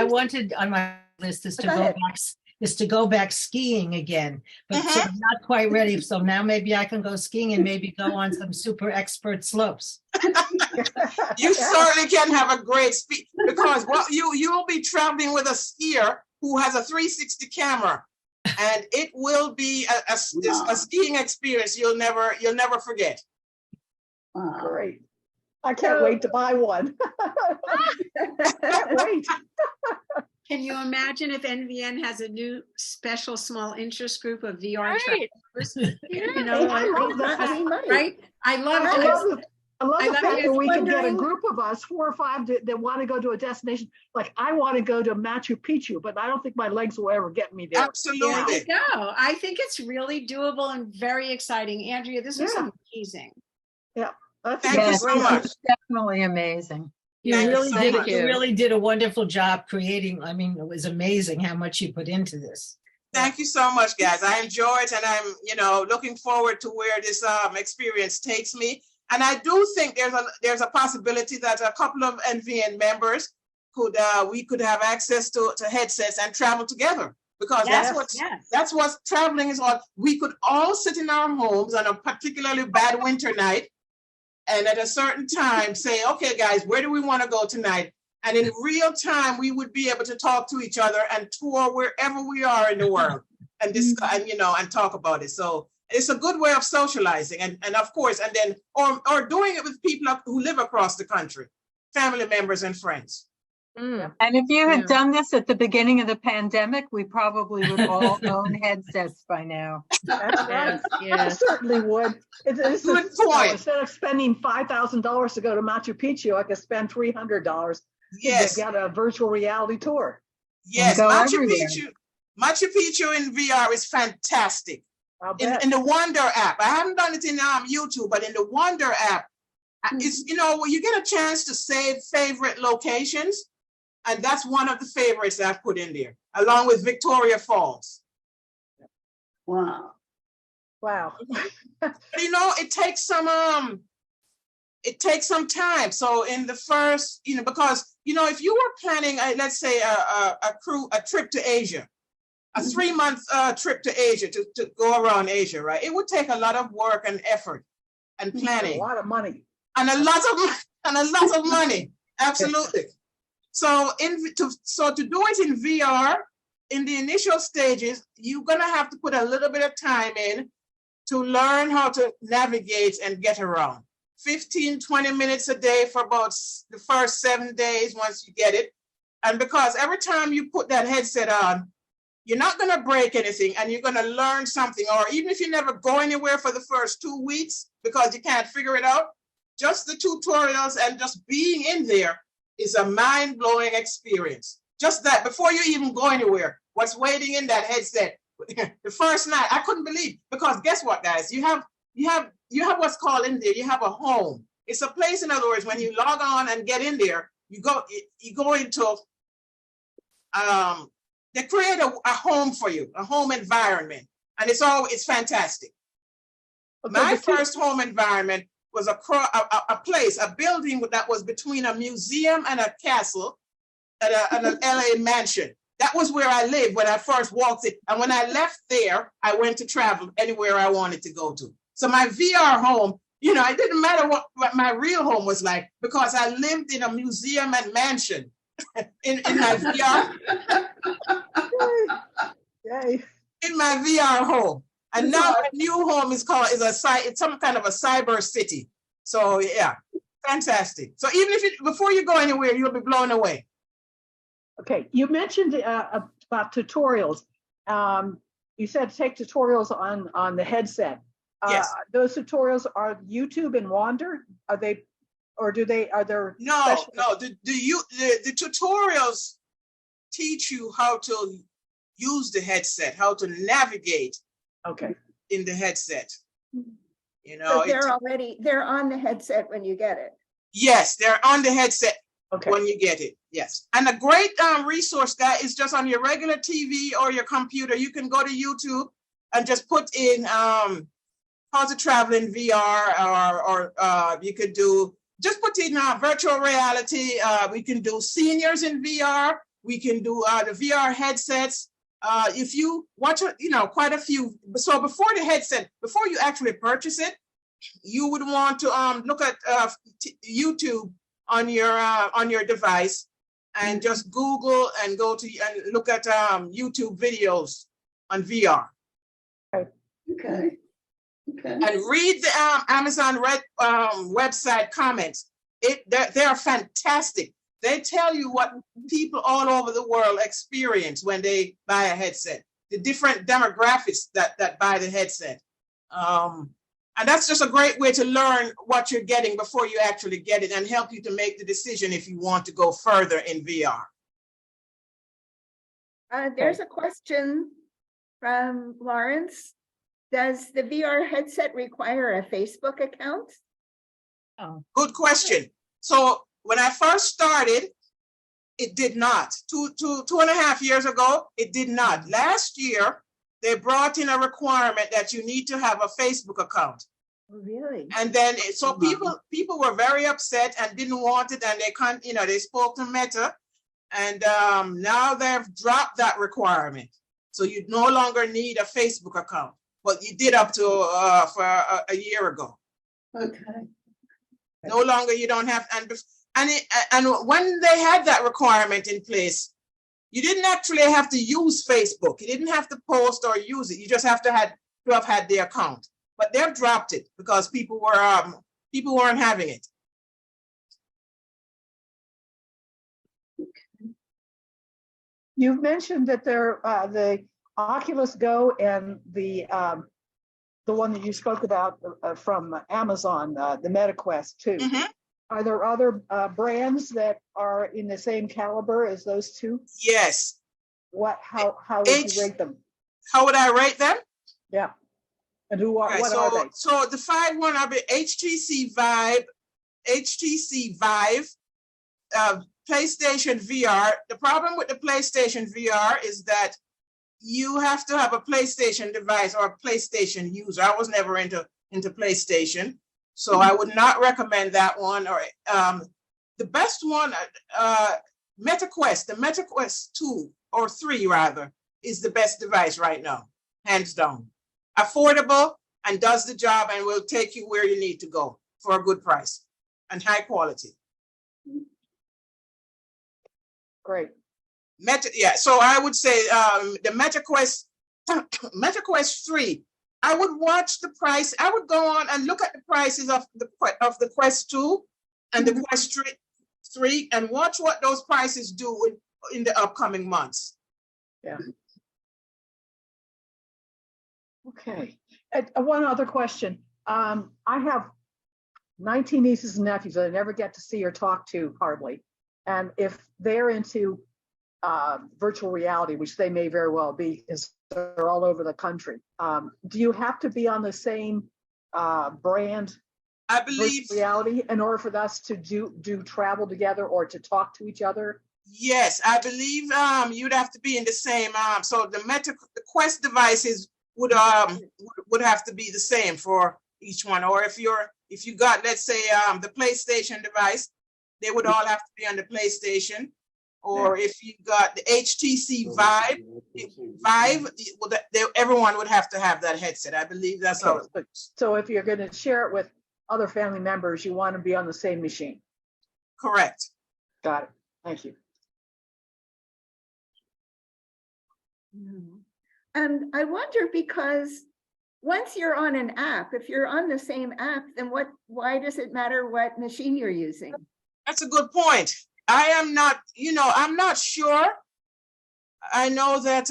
wanted on my list is to go back skiing again, but so I'm not quite ready. So now maybe I can go skiing and maybe go on some super expert slopes. You certainly can have a great speed, because you'll be traveling with a skier who has a 360 camera, and it will be a skiing experience you'll never forget. Great. I can't wait to buy one. Can't wait. Can you imagine if NVN has a new special small interest group of VR travelers? Yeah. I love that. Right? I love I love I the love fact it. that we can get a Wondering- group of us, 4 or 5, that want to go to a destination. Like I want to go to Machu Picchu, but I don't think my legs will ever get me there. There Absolutely. you go. I think it's really doable and very exciting. Andrea, this was Yeah. amazing. That's Thank you great. so much. Definitely amazing. You Thank you really so did, much. you really did a wonderful job creating. I mean, it was amazing how much you put into this. Thank you so much, guys. I enjoy it, and I'm, looking forward to where this experience takes me. And I do think there's a possibility that a couple of NVN members we could have access to headsets and travel together, because Yes, that's what traveling is all. We could all sit in our homes on a particularly bad winter night, and at a certain time say, okay, guys, where do we want to go tonight? And in real time, we would be able to talk to each other and tour wherever we are in the world and discuss, and talk about it. So it's a good way of socializing, and of course, and then or doing it with people who live across the country, family members and friends. And if you had Yeah. done this at the beginning of the pandemic, we probably would all own headsets by now. That's right. I Yes. certainly would. It's Good point. Instead of spending $5,000 to go to Machu Picchu, I could spend $300 Yes, to get a virtual reality tour. yes. go Machu everywhere. Machu Picchu in VR is fantastic. I'll bet. In the Wonder app, I haven't done it in YouTube, but in the Wonder app, it's where you get a chance to save favorite locations, and that's one of the favorites that I've put in there, along with Victoria Falls. Wow. Wow. But it takes some time. So in the first, because if you were planning, let's say a trip to Asia, a 3-month trip to Asia to go around Asia, right? It would take a lot of work and effort and A planning lot of money. and a lot of money. Absolutely. So to do it in VR, in the initial stages, you're gonna have to put a little bit of time in to learn how to navigate and get around. 15-20 minutes a day for about the first 7 days once you get it. And because every time you put that headset on, you're not going to break anything, and you're going to learn something. Or even if you never go anywhere for the first 2 weeks because you can't figure it out, just the tutorials and just being in there is a mind-blowing experience. Just that, before you even go anywhere, what's waiting in that headset. The first night, I couldn't believe, because guess what, guys? You have what's called in there, you have a home. It's a place, in other words, when you log on and get in there, you go into, they create a home for you, a home environment. And it's fantastic. Okay, My but you- first home environment was a building that was between a museum and a castle and an LA mansion. That was where I lived when I first walked in. And when I left there, I went to travel anywhere I wanted to go to. So my VR home, it didn't matter what my real home was like, because I lived in a museum and mansion in my VR. Yay. In my VR home. And now my new home it's some kind of a cyber city. So yeah, fantastic. So even before you go anywhere, you'll be blown away. Okay, you mentioned about tutorials. You said take tutorials on the headset. Yes. Those tutorials are YouTube and Wander? Are there? No, special- no. The tutorials teach you how to use the headset, how to navigate Okay. in the headset. So they're on the headset when you get it. Yes, they're on the headset Okay. when you get it. Yes. And a great resource that is just on your regular TV or your computer. You can go to YouTube and just put in how to travel in VR, or you could just put in virtual reality. We can do seniors in VR. We can do the VR headsets. If you watch, quite a few. So before the headset, before you actually purchase it, you would want to look at YouTube on your device, and just Google and go to and look at YouTube videos on VR. Okay. And read the Amazon website comments. They're fantastic. They tell you what people all over the world experience when they buy a headset, the different demographics that buy the headset. And that's just a great way to learn what you're getting before you actually get it and help you to make the decision if you want to go further in VR. There's a question from Lawrence. Does the VR headset require a Facebook account? Oh, Good question. So when I first started, it did not. Two and a half years ago, it did not. Last year, they brought in a requirement that you need to have a Facebook account. Really? And then, so people were very upset and didn't want it, and they can't, they spoke to Meta, and now they've dropped that requirement. So you no longer need a Facebook account, but you did up to for a year ago. Okay. No longer you don't have, and when they had that requirement in place, you didn't actually have to use Facebook. You didn't have to post or use it. You just have to have had the account. But they've dropped it because people weren't having it. you've mentioned that the Oculus Go and the one that you spoke about from Amazon, the MetaQuest 2. Mhm. Are there other brands that are in the same caliber as those two? Yes. How would you rate them? How would I rate them? Yeah. And what are they? So the 5-1 are HTC Vive, PlayStation VR. The problem with the PlayStation VR is that you have to have a PlayStation device or a PlayStation user. I was never into PlayStation, so I would not recommend that one. Or the best one, MetaQuest, the MetaQuest 2 or 3 rather, is the best device right now, hands down. Affordable and does the job and will take you where you need to go for a good price and high quality. Great. So I would say the MetaQuest 3, I would watch the price. I would go on and look at the prices of the Quest 2 and the Quest 3 and watch what those prices do in the upcoming months. Yeah. Okay. One other question. I have 19 nieces and nephews that I never get to see or talk to hardly. And if they're into virtual reality, which they may very well be, because they're all over the country, do you have to be on the same brand, I believe, virtual reality, in order for us to do travel together or to talk to each other? Yes, I believe you'd have to be in the same. So the Quest devices would have to be the same for each one. Or if you got, let's say, the PlayStation device, they would all have to be on the PlayStation. Or if you got the HTC Vive, everyone would have to have that headset. I believe that's how it works. So if you're going to share it with other family members, you want to be on the same machine. Correct. Got it. Thank you. And I wonder, because once you're on an app, if you're on the same app, then why does it matter what machine you're using? That's a good point. I am not, I'm not sure. I know that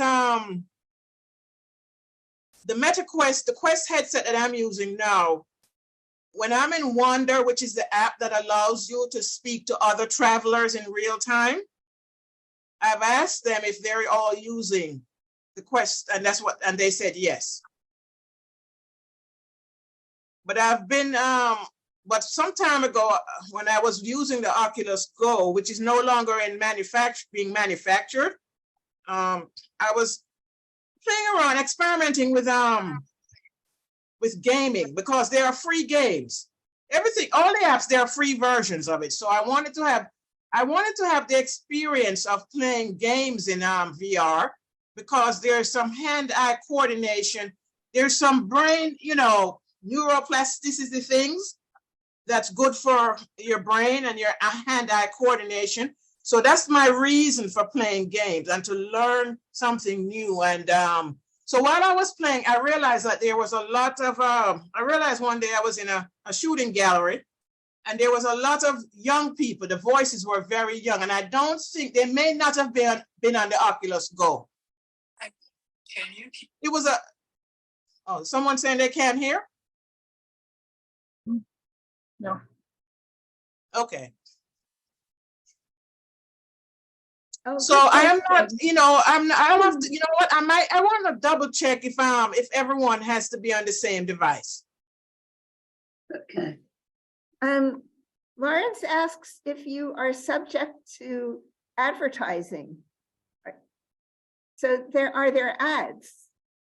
the Quest headset that I'm using now, when I'm in Wonder, which is the app that allows you to speak to other travelers in real time, I've asked them if they're all using the Quest, and they said yes. But I've been, but some time ago, when I was using the Oculus Go, which is no longer being manufactured, I was playing around, experimenting with gaming, because there are free games. All the apps, there are free versions of it. So I wanted to have the experience of playing games in VR, because there's some hand-eye coordination, there's some brain, neuroplasticity things that's good for your brain and your hand-eye coordination. So that's my reason for playing games, and to learn something new. And so while I was playing, I realized that there was a lot of, I realized one day I was in a shooting gallery, and there was a lot of young people. The voices were very young, and I don't think they may not have been on the Oculus Go. It was someone saying they can't hear? No. Okay. Oh, So good I am not, question. I have to, you know what, I want to double check if everyone has to be on the same device. Okay. Lawrence asks if you are subject to advertising. So are there ads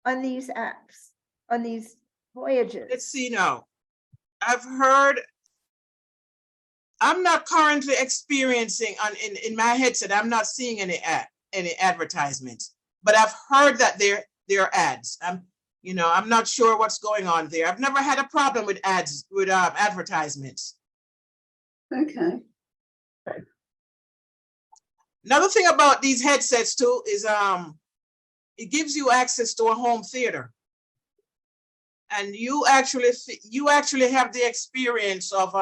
on these apps, on these voyages? Let's see now. I've heard, I'm not currently experiencing in my headset, I'm not seeing any advertisements, but I've heard that there are ads. I'm not sure what's going on there. I've never had a problem with ads, with advertisements. Okay. Another thing about these headsets too is it gives you access to a home theater. And you actually have the experience of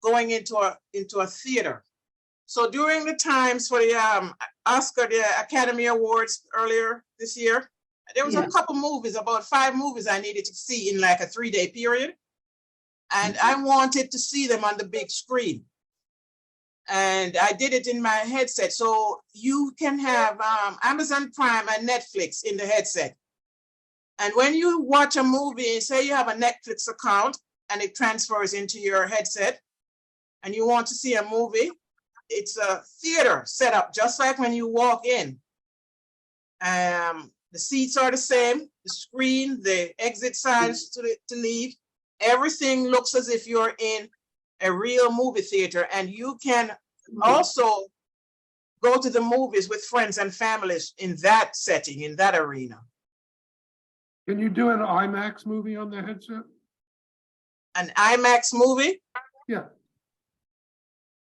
going into a theater. So during the times for the Academy Awards earlier this year, there was a couple movies, about 5 movies I needed to see in like a 3-day period. And I wanted to see them on the big screen. And I did it in my headset. So you can have Amazon Prime and Netflix in the headset. And when you watch a movie, say you have a Netflix account and it transfers into your headset and you want to see a movie, it's a theater set up just like when you walk in. The seats are the same, the screen, the exit signs to leave. Everything looks as if you're in a real movie theater, and you can also go to the movies with friends and families in that setting, in that arena. Can you do an IMAX movie on the headset? An IMAX movie? Yeah.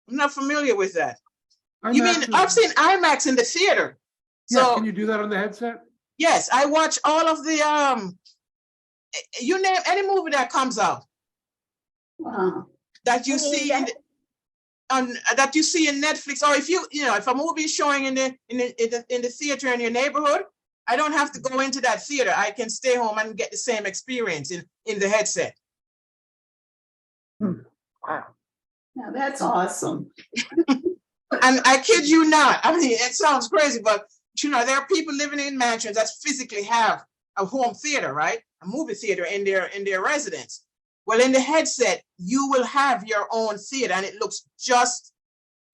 I'm not familiar with that. IMAX You mean, I've seen IMAX in the theater. Yeah, So, can you do that on the headset? yes, I watch all of the, you name any movie that comes out. Wow. That you see that you see in Netflix, or if a movie is showing in the theater in your neighborhood, I don't have to go into that theater. I can stay home and get the same experience in the headset. Wow. Now that's awesome. And I kid you not. I mean, it sounds crazy, but there are people living in mansions that physically have a home theater, right? A movie theater in their residence. Well, in the headset, you will have your own theater, and it looks just,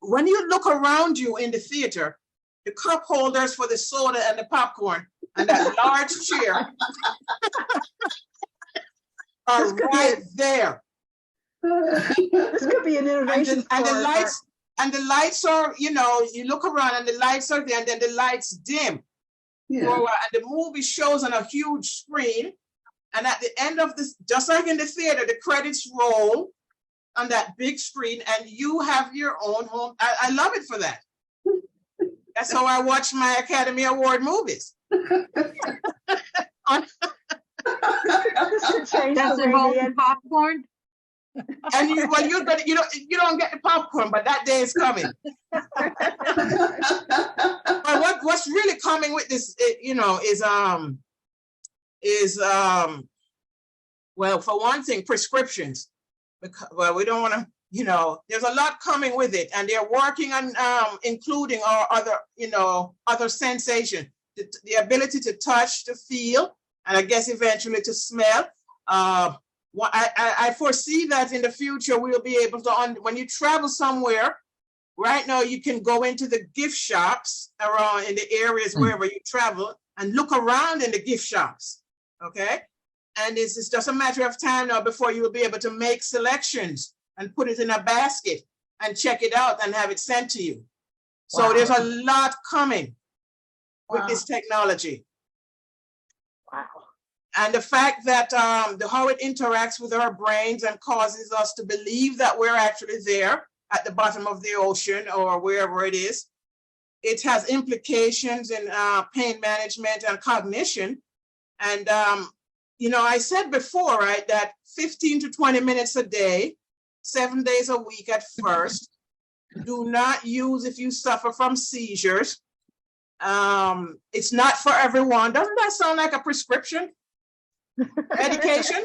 when you look around you in the theater, the cup holders for the soda and the popcorn and that large chair are right there. This could be an innovation. And the lights are, you look around and the lights are there, and then the lights dim. Yeah. And the movie shows on a huge screen. And at the end of this, just like in the theater, the credits roll on that big screen, and you have your own home. I love it for that. That's how I watch my Academy Award movies. Does it hold the popcorn? And you don't get the popcorn, but that day is coming. But what's really coming with this, is well, for one thing, prescriptions. Well, we don't want to, there's a lot coming with it, and they're working on including our other sensation, the ability to touch, to feel, and I guess eventually to smell. I foresee that in the future we'll be able to, when you travel somewhere, right now you can go into the gift shops around in the areas wherever you travel and look around in the gift shops, okay? And it's just a matter of time now before you will be able to make selections and put it in a basket and check it out and have it sent to you. So Wow. there's a lot coming with Wow. this technology. Wow. And the fact that how it interacts with our brains and causes us to believe that we're actually there at the bottom of the ocean or wherever it is, it has implications in pain management and cognition. And, I said before, right, that 15 to 20 minutes a day, 7 days a week at first, do not use if you suffer from seizures. It's not for everyone. Doesn't that sound like a prescription? Medication?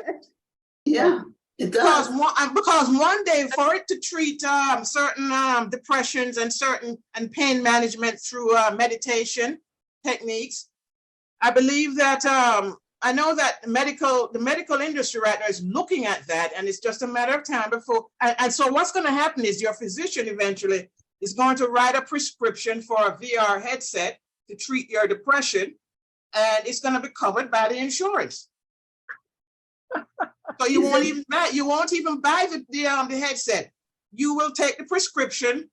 Yeah. It does. Because one day for it to treat certain depressions and certain pain management through meditation techniques, I believe that I know that the medical industry right now is looking at that, and it's just a matter of time before. And so what's going to happen is your physician eventually is going to write a prescription for a VR headset to treat your depression, and it's going to be covered by the insurance. So you won't even buy the headset. You will take the prescription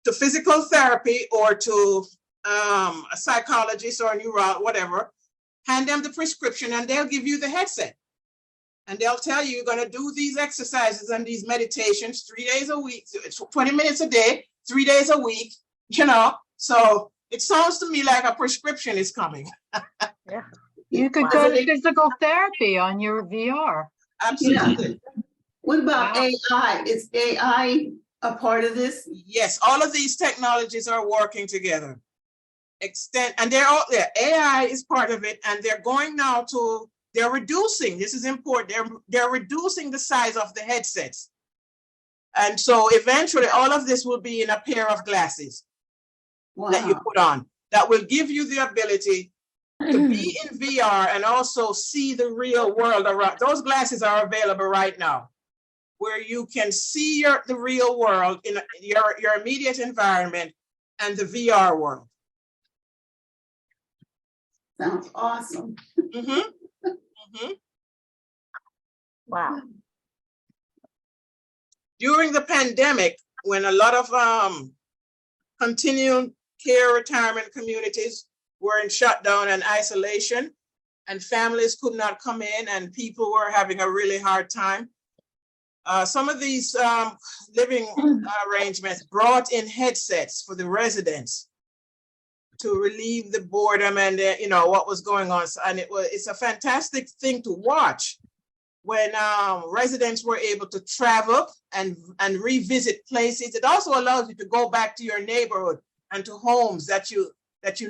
to physical therapy or to a psychologist or a neurologist, whatever. Hand them the prescription and they'll give you the headset. And they'll tell you you're going to do these exercises and these meditations 3 days a week, 20 minutes a day, 3 days a week, you know. So it sounds to me like a prescription is coming. Yeah. You could go to physical therapy on your VR. Absolutely. Yeah. What about AI? Is AI a part of this? Yes, all of these technologies are working together. And they're all there. AI is part of it, and they're going now to, they're reducing, this is important, they're reducing the size of the headsets. And so eventually all of this will be in a pair of glasses that you put on that will give you the ability to be in VR and also see the real world around. Those glasses are available right now, where you can see the real world in your immediate environment and the VR world. Sounds awesome. Mm-hmm. Mm-hmm. Wow. During the pandemic, when a lot of continuing care retirement communities were in shutdown and isolation, and families could not come in and people were having a really hard time, some of these living arrangements brought in headsets for the residents to relieve the boredom and you know what was going on. And it's a fantastic thing to watch when residents were able to travel and revisit places. It also allows you to go back to your neighborhood and to homes that you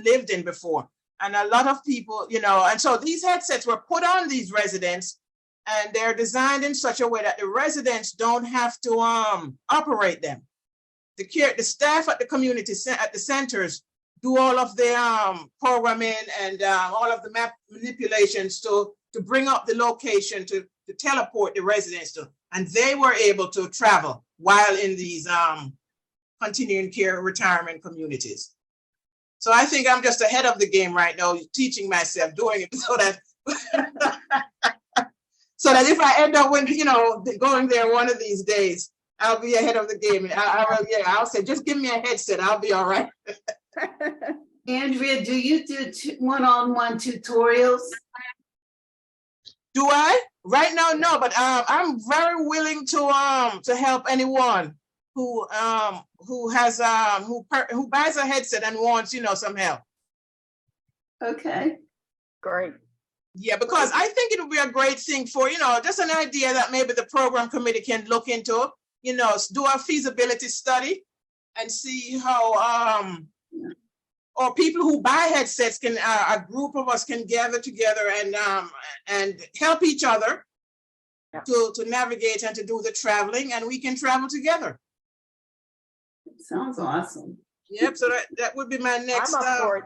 lived in before. And a lot of people, you know, and so these headsets were put on these residents, and they're designed in such a way that the residents don't have to operate them. The staff at the community at the centers do all of the programming and all of the map manipulations to bring up the location to teleport the residents to, and they were able to travel while in these continuing care retirement communities. So I think I'm just ahead of the game right now, teaching myself, doing it so that so that if I end up with, you know, going there one of these days, I'll be ahead of the game. I'll say, just give me a headset, I'll be all right. Andrea, do you do one-on-one tutorials? Do I? Right now, no, but I'm very willing to help anyone who buys a headset and wants, you know, some help. Okay. Great. Yeah, because I think it would be a great thing for, you know, just an idea that maybe the program committee can look into, you know, do a feasibility study and see how or people who buy headsets can, a group of us can gather together and help each other to navigate and to do the traveling, and we can travel together. Sounds awesome. Yep, so that would be my next. I'm up for it.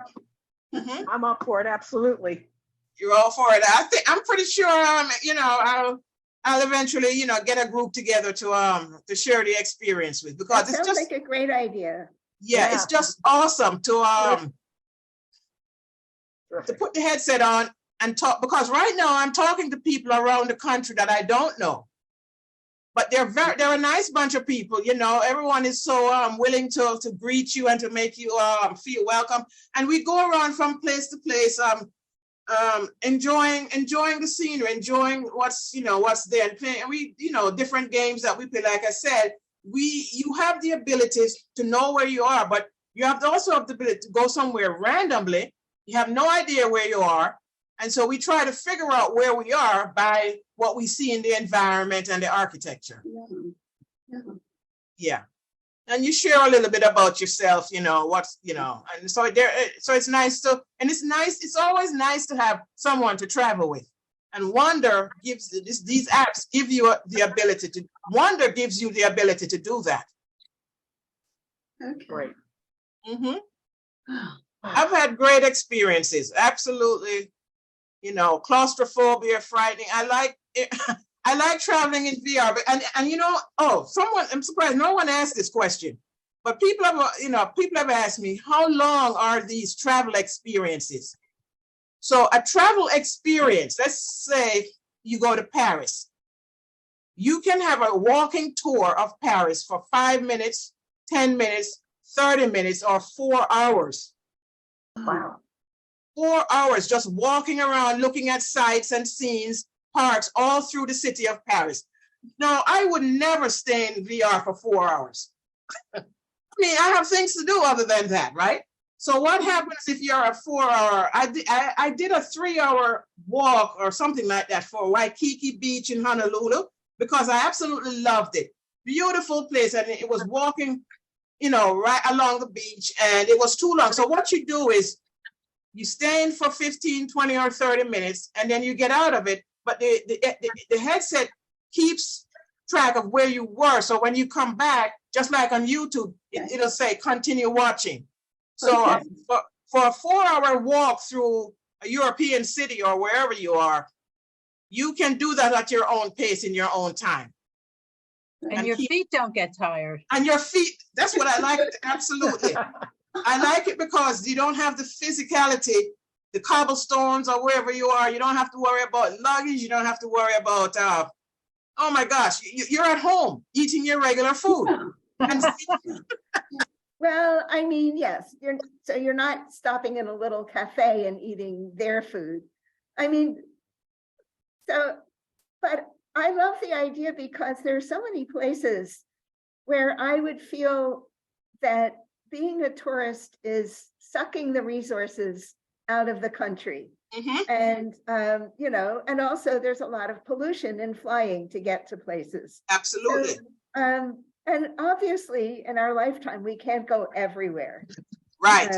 Mm-hmm. I'm up for it, absolutely. You're all for it. I'm pretty sure, you know, I'll eventually, you know, get a group together to share the experience with, because That it's sounds just like a great idea. yeah, it's just awesome to put the headset on and talk, because right now I'm talking to people around the country that I don't know, but they're a nice bunch of people. You know, everyone is so willing to greet you and to make you feel welcome. And we go around from place to place, enjoying the scenery, enjoying what's there, and playing. And we, you know, different games that we play. Like I said, you have the abilities to know where you are, but you also have the ability to go somewhere randomly. You have no idea where you are. And so we try to figure out where we are by what we see in the environment and the architecture. Yeah. And you share a little bit about yourself, you know, and so it's nice to, and it's always nice to have someone to travel with And Wonder gives these apps give you the ability to, Wonder gives you the ability to do that. Okay. Great. Mhm. I've had great experiences. Absolutely. You know, claustrophobia, frightening. I like it. I like traveling in VR, but, and you know, I'm surprised no one asked this question, but people have asked me, how long are these travel experiences? So a travel experience, let's say you go to Paris. You can have a walking tour of Paris for 5 minutes, 10 minutes, 30 minutes, or 4 hours. Wow. 4 hours just walking around, looking at sights and scenes, parks all through the city of Paris. No, I would never stay in VR for 4 hours. I mean, I have things to do other than that, right? So what happens if you're a 4 hour, I did a 3 hour walk or something like that for Waikiki Beach in Honolulu, because I absolutely loved it. Beautiful place. And it was walking, you know, right along the beach, and it was too long. So what you do is you stay in for 15, 20 or 30 minutes, and then you get out of it. But the headset keeps track of where you were. So when you come back, just like on YouTube, it'll say continue watching. So Okay. for a 4 hour walk through a European city or wherever you are, you can do that at your own pace in your own time. And your feet don't get tired. And your feet, that's what I like. Absolutely. I like it because you don't have the physicality, the cobblestones or wherever you are. You don't have to worry about luggage. You don't have to worry about, oh my gosh, you're at home eating your regular food. And Well, I mean, yes, you're not stopping in a little cafe and eating their food. I mean, but I love the idea because there are so many places where I would feel that being a tourist is sucking the resources out of the country. And, you know, and also there's a lot of pollution in flying to get to places. Absolutely. So, and obviously in our lifetime, we can't go everywhere. Right.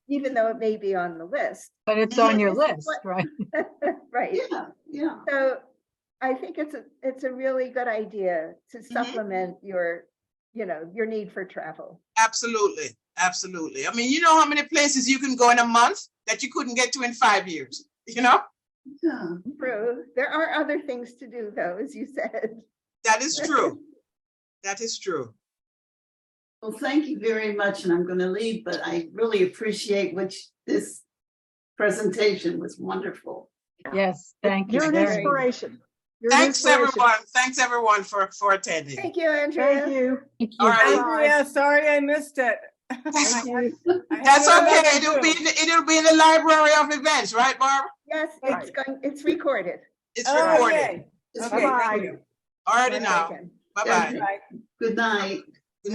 Even though it may be on the list. But it's on your list, right? Right. Yeah. So I think it's a really good idea to supplement your, you know, your need for travel. Absolutely. Absolutely. I mean, you know how many places you can go in a month that you couldn't get to in 5 years, you know? Yeah. True. There are other things to do though, as you said. That is true. That is true. Well, thank you very much, and I'm going to leave, but I really appreciate this presentation was wonderful. Yes, thank you. You're an very much. inspiration. You're an Thanks inspiration. everyone. Thanks everyone for attending. Thank you, Andrea. Thank you. Thank you. All right. Andrea, sorry I missed it. Thank you. That's okay. It'll be in the library of events, right, Barbara? Yes, Right. it's recorded. It's Oh, recorded. yay. Okay, Bye-bye. thank you. All righty now. Bye-bye. Bye. Good night.